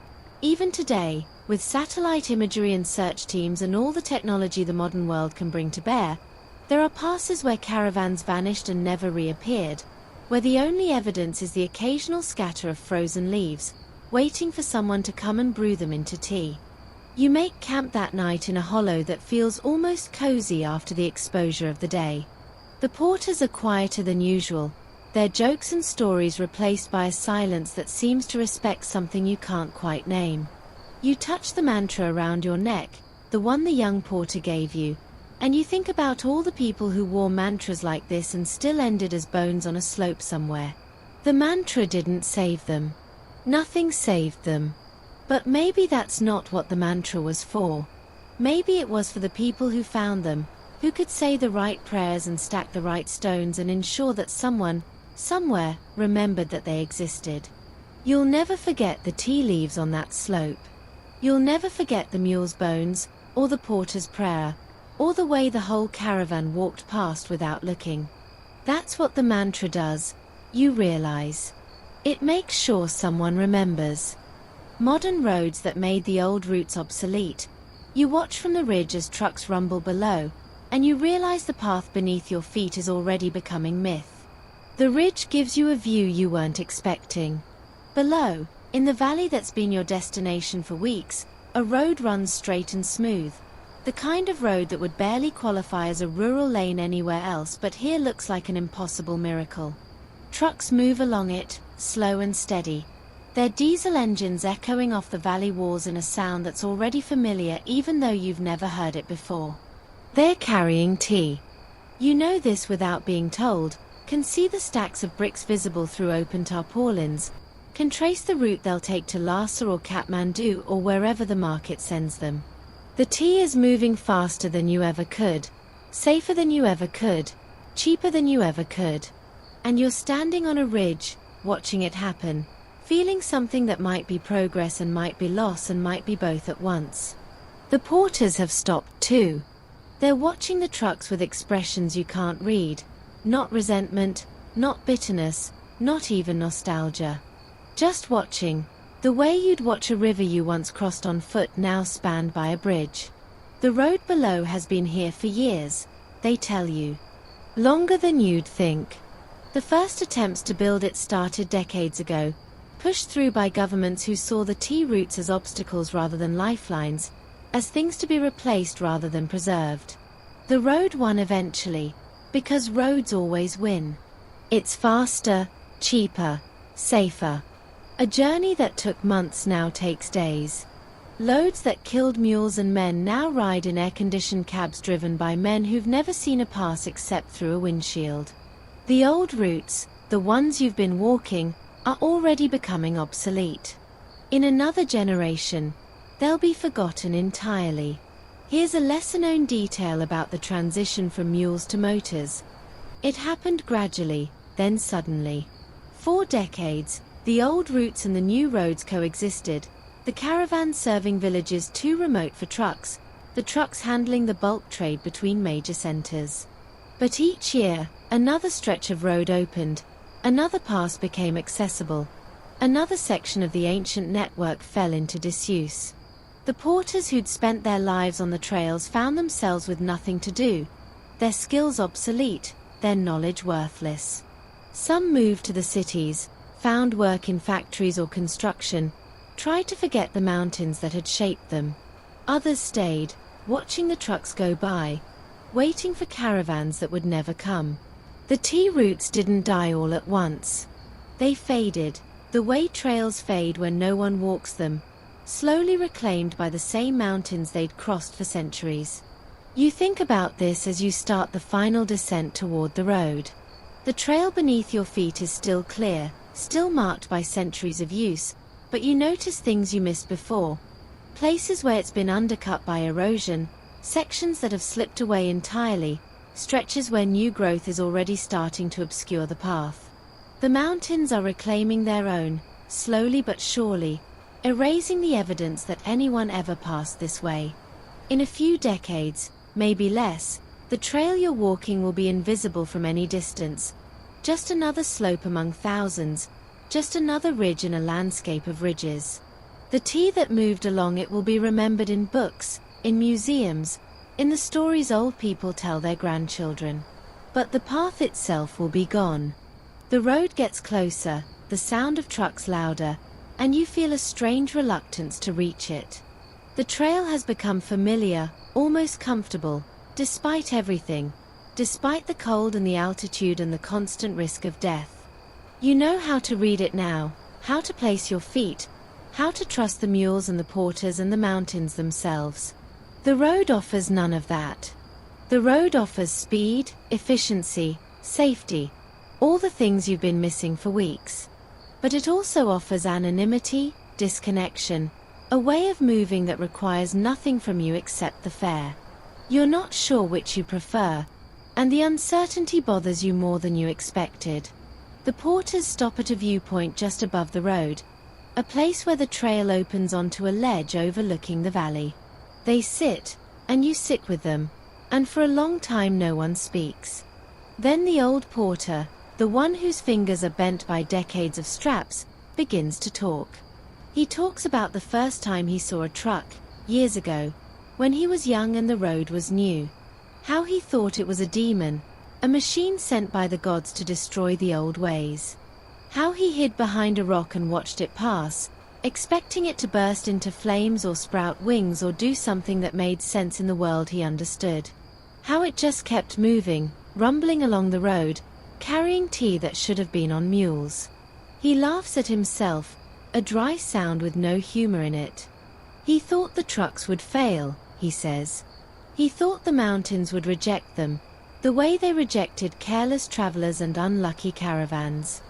Even today, with satellite imagery and search teams and all the technology the modern world can bring to bear, there are passes where caravans vanished and never reappeared, where the only evidence is the occasional scatter of frozen leaves, waiting for someone to come and brew them into tea. You make camp that night in a hollow that feels almost cozy after the exposure of the day. The porters are quieter than usual, their jokes and stories replaced by a silence that seems to respect something you can't quite name. You touch the mantra around your neck, the one the young porter gave you, and you think about all the people who wore mantras like this and still ended as bones on a slope somewhere. The mantra didn't save them. Nothing saved them. But maybe that's not what the mantra was for. Maybe it was for the people who found them, who could say the right prayers and stack the right stones and ensure that someone, somewhere, remembered that they existed. You'll never forget the tea leaves on that slope. You'll never forget the mule's bones, or the porter's prayer, or the way the whole caravan walked past without looking. That's what the mantra does, you realize. It makes sure someone remembers. Modern roads that made the old routes obsolete. You watch from the ridge as trucks rumble below, and you realize the path beneath your feet is already becoming myth. The ridge gives you a view you weren't expecting. Below, in the valley that's been your destination for weeks, a road runs straight and smooth. The kind of road that would barely qualify as a rural lane anywhere else, but here looks like an impossible miracle. Trucks move along it, slow and steady. Their diesel engines echoing off the valley walls in a sound that's already familiar even though you've never heard it before. They're carrying tea. You know this without being told, can see the stacks of bricks visible through open tarpaulins, can trace the route they'll take to Lhasa or Kathmandu or wherever the market sends them. The tea is moving faster than you ever could, safer than you ever could, cheaper than you ever could. And you're standing on a ridge, watching it happen, feeling something that might be progress and might be loss and might be both at once. The porters have stopped too. They're watching the trucks with expressions you can't read. Not resentment, not bitterness, not even nostalgia. Just watching, the way you'd watch a river you once crossed on foot now spanned by a bridge. The road below has been here for years, they tell you. Longer than you'd think. The first attempts to build it started decades ago, pushed through by governments who saw the tea routes as obstacles rather than lifelines, as things to be replaced rather than preserved. The road won eventually, because roads always win. It's faster, cheaper, safer. A journey that took months now takes days. Loads that killed mules and men now ride in air-conditioned cabs driven by men who've never seen a pass except through a windshield. The old routes, the ones you've been walking, are already becoming obsolete. In another generation, they'll be forgotten entirely. Here's a lesser-known detail about the transition from mules to motors. It happened gradually, then suddenly. For decades, the old routes and the new roads coexisted, the caravans serving villages too remote for trucks, the trucks handling the bulk trade between major centers. But each year, another stretch of road opened, another pass became accessible, another section of the ancient network fell into disuse. The porters who'd spent their lives on the trails found themselves with nothing to do, their skills obsolete, their knowledge worthless. Some moved to the cities, found work in factories or construction, tried to forget the mountains that had shaped them. Others stayed, watching the trucks go by, waiting for caravans that would never come. The tea routes didn't die all at once. They faded, the way trails fade when no one walks them, slowly reclaimed by the same mountains they'd crossed for centuries. You think about this as you start the final descent toward the road. The trail beneath your feet is still clear, still marked by centuries of use, but you notice things you missed before. Places where it's been undercut by erosion, sections that have slipped away entirely, stretches where new growth is already starting to obscure the path. The mountains are reclaiming their own, slowly but surely, erasing the evidence that anyone ever passed this way. In a few decades, maybe less, The trail you're walking will be invisible from any distance. Just another slope among thousands, just another ridge in a landscape of ridges. The tea that moved along it will be remembered in books, in museums, in the stories old people tell their grandchildren. But the path itself will be gone. The road gets closer, the sound of trucks louder, and you feel a strange reluctance to reach it. The trail has become familiar, almost comfortable, despite everything, despite the cold and the altitude and the constant risk of death. You know how to read it now, how to place your feet, how to trust the mules and the porters and the mountains themselves. The road offers none of that. The road offers speed, efficiency, safety, all the things you've been missing for weeks. But it also offers anonymity, disconnection, a way of moving that requires nothing from you except the fare. You're not sure which you prefer, and the uncertainty bothers you more than you expected. The porters stop at a viewpoint just above the road, a place where the trail opens onto a ledge overlooking the valley. They sit, and you sit with them, and for a long time no one speaks. Then the old porter, the one whose fingers are bent by decades of straps, begins to talk. He talks about the first time he saw a truck, years ago, when he was young and the road was new. How he thought it was a demon, a machine sent by the gods to destroy the old ways. How he hid behind a rock and watched it pass, expecting it to burst into flames or sprout wings or do something that made sense in the world he understood. How it just kept moving, rumbling along the road, carrying tea that should have been on mules. He laughs at himself, a dry sound with no humor in it. He thought the trucks would fail, he says. He thought the mountains would reject them, the way they rejected careless travelers and unlucky caravans.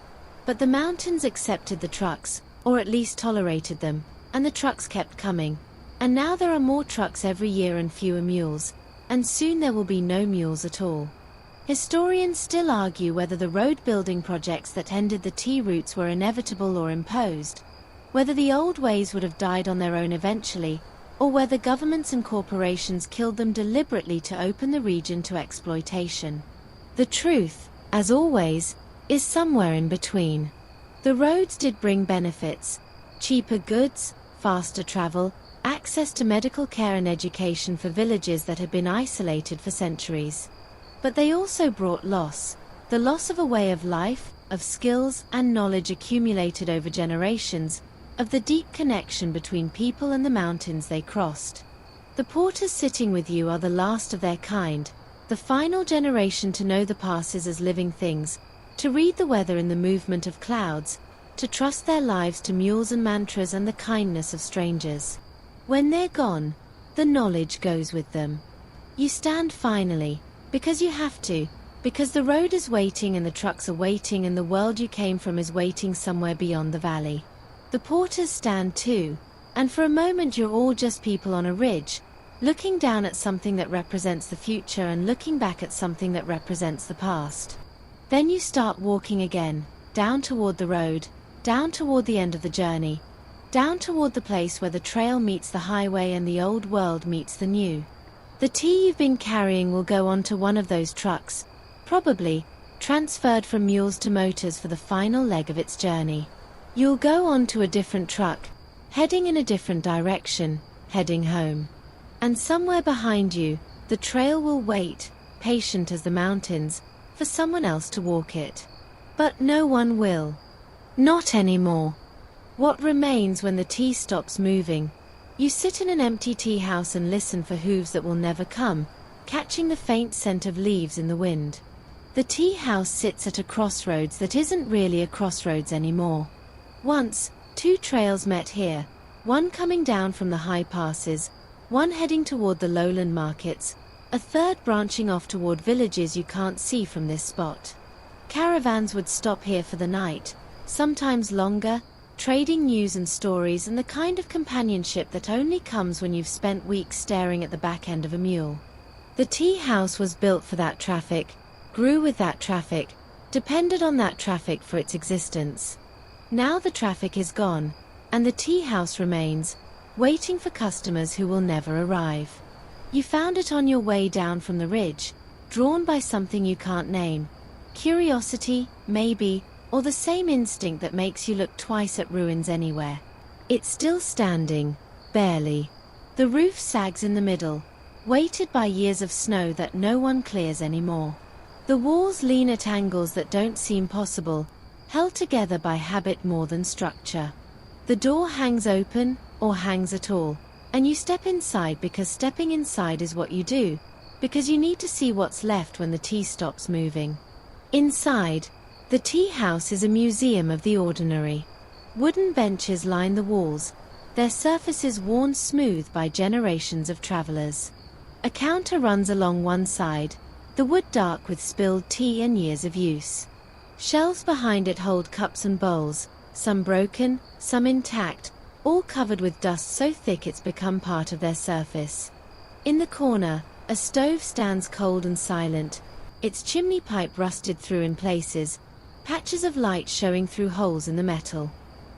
But the mountains accepted the trucks, or at least tolerated them, and the trucks kept coming. And now there are more trucks every year and fewer mules, and soon there will be no mules at all. Historians still argue whether the road-building projects that ended the tea routes were inevitable or imposed, whether the old ways would have died on their own eventually, or whether governments and corporations killed them deliberately to open the region to exploitation. The truth, as always, is somewhere in between. The roads did bring benefits: cheaper goods, faster travel, access to medical care and education for villages that had been isolated for centuries. But they also brought loss, the loss of a way of life, of skills and knowledge accumulated over generations, of the deep connection between people and the mountains they crossed. The porters sitting with you are the last of their kind, the final generation to know the passes as living things, to read the weather in the movement of clouds, to trust their lives to mules and mantras and the kindness of strangers. When they're gone, the knowledge goes with them. You stand finally, because you have to, because the road is waiting and the trucks are waiting and the world you came from is waiting somewhere beyond the valley. The porters stand too, and for a moment you're all just people on a ridge, looking down at something that represents the future and looking back at something that represents the past. Then you start walking again, down toward the road, down toward the end of the journey, down toward the place where the trail meets the highway and the old world meets the new. The tea you've been carrying will go onto one of those trucks, probably, transferred from mules to motors for the final leg of its journey. You'll go on to a different truck, heading in a different direction, heading home. And somewhere behind you, the trail will wait, patient as the mountains, for someone else to walk it. But no one will. Not anymore. What remains when the tea stops moving? You sit in an empty tea house and listen for hooves that will never come, catching the faint scent of leaves in the wind. The tea house sits at a crossroads that isn't really a crossroads anymore. Once, two trails met here, one coming down from the high passes, one heading toward the lowland markets, a third branching off toward villages you can't see from this spot. Caravans would stop here for the night, sometimes longer, trading news and stories and the kind of companionship that only comes when you've spent weeks staring at the back end of a mule. The tea house was built for that traffic, grew with that traffic, depended on that traffic for its existence. Now the traffic is gone, and the tea house remains, waiting for customers who will never arrive. You found it on your way down from the ridge, drawn by something you can't name. Curiosity, maybe, or the same instinct that makes you look twice at ruins anywhere. It's still standing, barely. The roof sags in the middle, weighted by years of snow that no one clears anymore. The walls lean at angles that don't seem possible, held together by habit more than structure. The door hangs open, or hangs at all, and you step inside because stepping inside is what you do, because you need to see what's left when the tea stops moving. Inside, the tea house is a museum of the ordinary. Wooden benches line the walls, their surfaces worn smooth by generations of travelers. A counter runs along one side, the wood dark with spilled tea and years of use. Shelves behind it hold cups and bowls, some broken, some intact, all covered with dust so thick it's become part of their surface. In the corner, a stove stands cold and silent, its chimney pipe rusted through in places, patches of light showing through holes in the metal.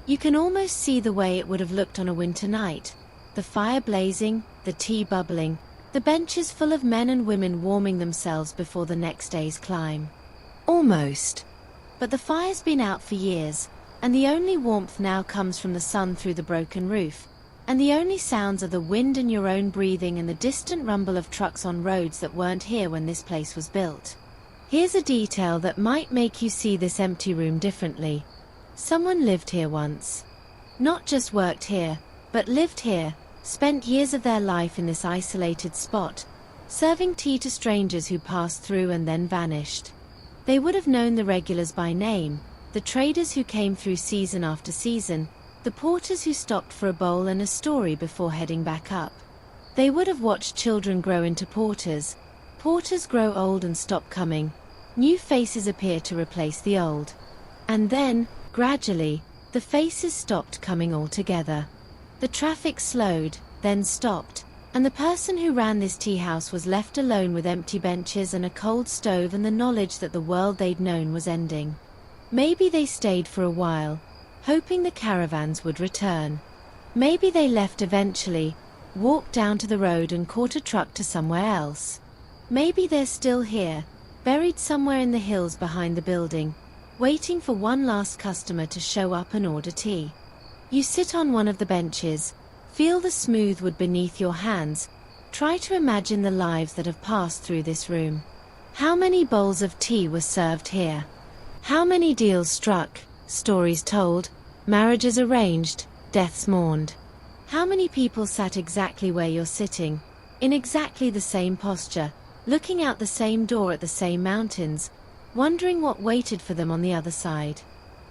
You can almost see the way it would have looked on a winter night. The fire blazing, the tea bubbling, the benches full of men and women warming themselves before the next day's climb. Almost. But the fire's been out for years, and the only warmth now comes from the sun through the broken roof, and the only sounds are the wind and your own breathing and the distant rumble of trucks on roads that weren't here when this place was built. Here's a detail that might make you see this empty room differently. Someone lived here once. Not just worked here, but lived here, spent years of their life in this isolated spot, serving tea to strangers who passed through and then vanished. They would have known the regulars by name, the traders who came through season after season, the porters who stopped for a bowl and a story before heading back up. They would have watched children grow into porters, porters grow old and stop coming, new faces appear to replace the old. And then, gradually, the faces stopped coming altogether. The traffic slowed, then stopped, and the person who ran this tea house was left alone with empty benches and a cold stove and the knowledge that the world they'd known was ending. Maybe they stayed for a while, hoping the caravans would return. Maybe they left eventually, walked down to the road and caught a truck to somewhere else. Maybe they're still here, buried somewhere in the hills behind the building, waiting for one last customer to show up and order tea. You sit on one of the benches, feel the smooth wood beneath your hands, try to imagine the lives that have passed through this room. How many bowls of tea were served here? How many deals struck, stories told, marriages arranged, deaths mourned? How many people sat exactly where you're sitting, in exactly the same posture, looking out the same door at the same mountains, wondering what waited for them on the other side?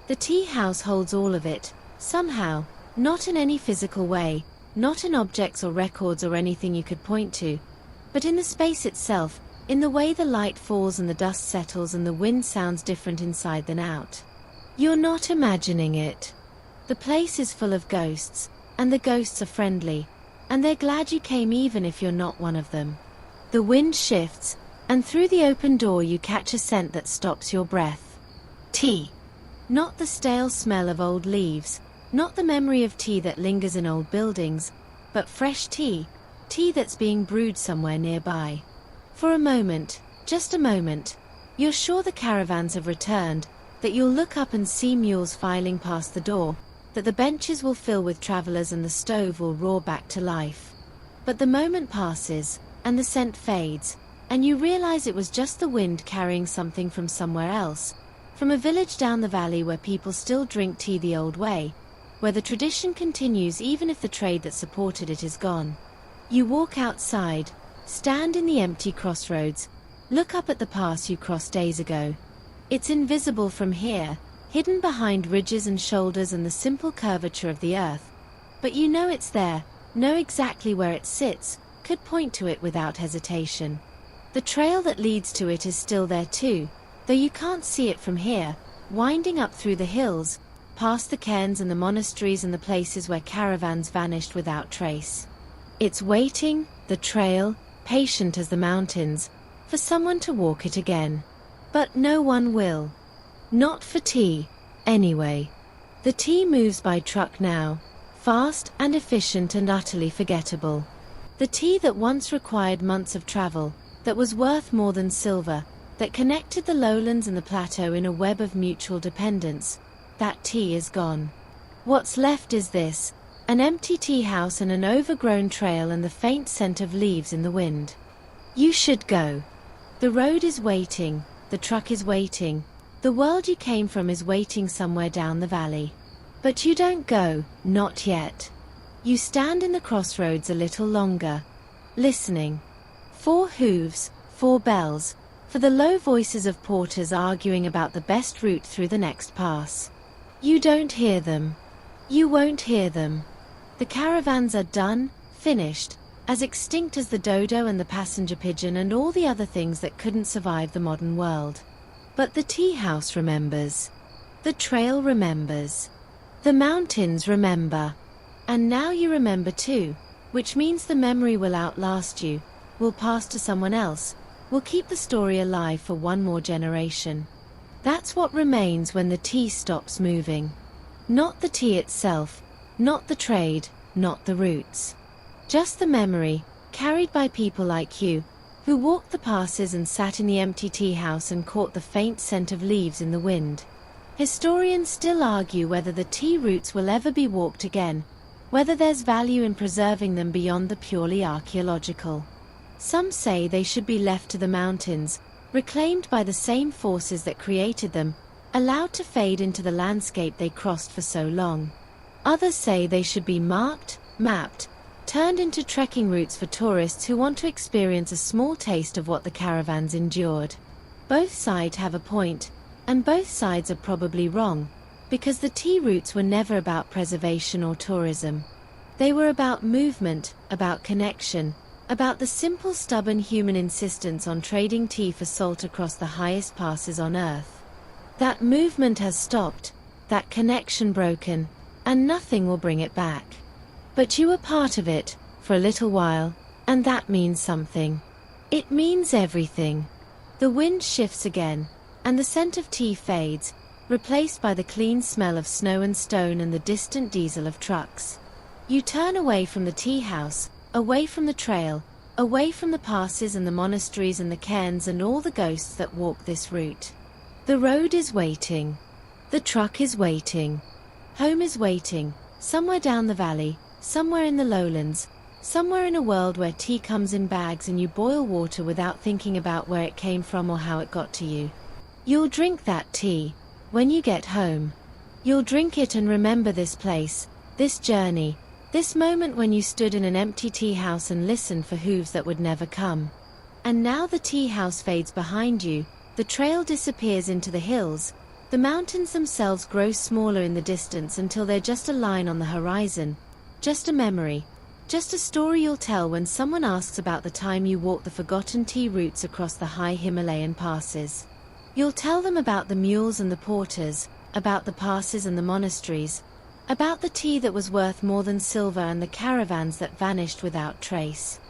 The tea house holds all of it, somehow, not in any physical way, not in objects or records or anything you could point to, but in the space itself, in the way the light falls and the dust settles and the wind sounds different inside than out. You're not imagining it. The place is full of ghosts, and the ghosts are friendly, and they're glad you came even if you're not one of them. The wind shifts, and through the open door you catch a scent that stops your breath. Tea. Not the stale smell of old leaves, not the memory of tea that lingers in old buildings, but fresh tea, tea that's being brewed somewhere nearby. For a moment, just a moment, you're sure the caravans have returned, that you'll look up and see mules filing past the door, that the benches will fill with travelers and the stove will roar back to life. But the moment passes, and the scent fades, and you realize it was just the wind carrying something from somewhere else, from a village down the valley where people still drink tea the old way, where the tradition continues even if the trade that supported it is gone. You walk outside, stand in the empty crossroads, look up at the pass you crossed days ago. It's invisible from here, hidden behind ridges and shoulders and the simple curvature of the earth. But you know it's there, know exactly where it sits, could point to it without hesitation. The trail that leads to it is still there too, though you can't see it from here, winding up through the hills, past the cairns and the monasteries and the places where caravans vanished without trace. It's waiting, the trail, patient as the mountains, for someone to walk it again. But no one will. Not for tea, anyway. The tea moves by truck now, fast and efficient and utterly forgettable. The tea that once required months of travel, that was worth more than silver, that connected the lowlands and the plateau in a web of mutual dependence, that tea is gone. What's left is this, an empty tea house and an overgrown trail and the faint scent of leaves in the wind. You should go. The road is waiting, the truck is waiting, the world you came from is waiting somewhere down the valley. But you don't go, not yet. You stand in the crossroads a little longer, listening. 4 hooves, 4 bells, for the low voices of porters arguing about the best route through the next pass. You don't hear them. You won't hear them. The caravans are done, finished, as extinct as the dodo and the passenger pigeon and all the other things that couldn't survive the modern world. But the tea house remembers. The trail remembers. The mountains remember. And now you remember too, which means the memory will outlast you, will pass to someone else, will keep the story alive for one more generation. That's what remains when the tea stops moving. Not the tea itself, not the trade, not the routes. Just the memory, carried by people like you, who walked the passes and sat in the empty tea house and caught the faint scent of leaves in the wind. Historians still argue whether the tea routes will ever be walked again, whether there's value in preserving them beyond the purely archaeological. Some say they should be left to the mountains, reclaimed by the same forces that created them, allowed to fade into the landscape they crossed for so long. Others say they should be marked, mapped, turned into trekking routes for tourists who want to experience a small taste of what the caravans endured. Both sides have a point, and both sides are probably wrong, because the tea routes were never about preservation or tourism. They were about movement, about connection, about the simple stubborn human insistence on trading tea for salt across the highest passes on earth. That movement has stopped, that connection broken, and nothing will bring it back. But you were part of it, for a little while, and that means something. It means everything. The wind shifts again, and the scent of tea fades, replaced by the clean smell of snow and stone and the distant diesel of trucks. You turn away from the tea house, away from the trail, away from the passes and the monasteries and the cairns and all the ghosts that walk this route. The road is waiting. The truck is waiting. Home is waiting, somewhere down the valley, somewhere in the lowlands, somewhere in a world where tea comes in bags and you boil water without thinking about where it came from or how it got to you. You'll drink that tea. When you get home, you'll drink it and remember this place, this journey, this moment when you stood in an empty tea house and listened for hooves that would never come. And now the tea house fades behind you, the trail disappears into the hills, the mountains themselves grow smaller in the distance until they're just a line on the horizon, just a memory, just a story you'll tell when someone asks about the time you walked the forgotten tea routes across the high Himalayan passes. You'll tell them about the mules and the porters, about the passes and the monasteries, about the tea that was worth more than silver and the caravans that vanished without trace.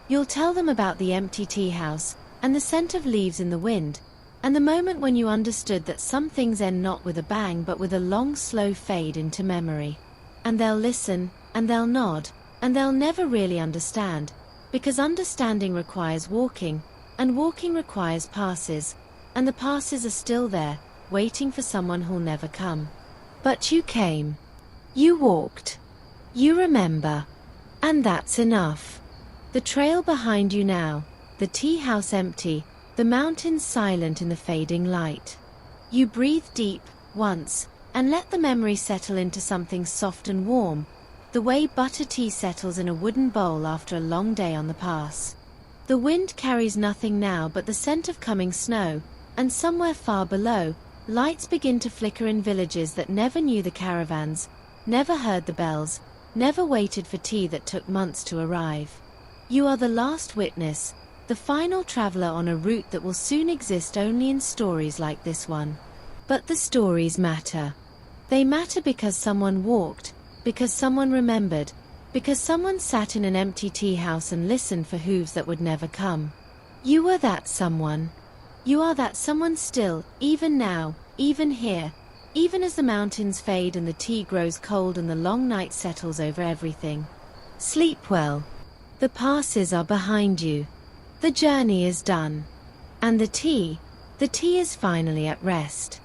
You'll tell them about the empty tea house, and the scent of leaves in the wind, and the moment when you understood that some things end not with a bang but with a long slow fade into memory. And they'll listen, and they'll nod, and they'll never really understand, because understanding requires walking, and walking requires passes, and the passes are still there, waiting for someone who'll never come. But you came. You walked. You remember. And that's enough. The trail behind you now, the tea house empty, the mountains silent in the fading light. You breathe deep, once, and let the memory settle into something soft and warm, the way butter tea settles in a wooden bowl after a long day on the pass. The wind carries nothing now but the scent of coming snow, and somewhere far below, lights begin to flicker in villages that never knew the caravans, never heard the bells, never waited for tea that took months to arrive. You are the last witness, the final traveler on a route that will soon exist only in stories like this one. But the stories matter. They matter because someone walked, because someone remembered, because someone sat in an empty tea house and listened for hooves that would never come. You were that someone. You are that someone still, even now, even here, even as the mountains fade and the tea grows cold and the long night settles over everything. Sleep well. The passes are behind you. The journey is done. And the tea is finally at rest.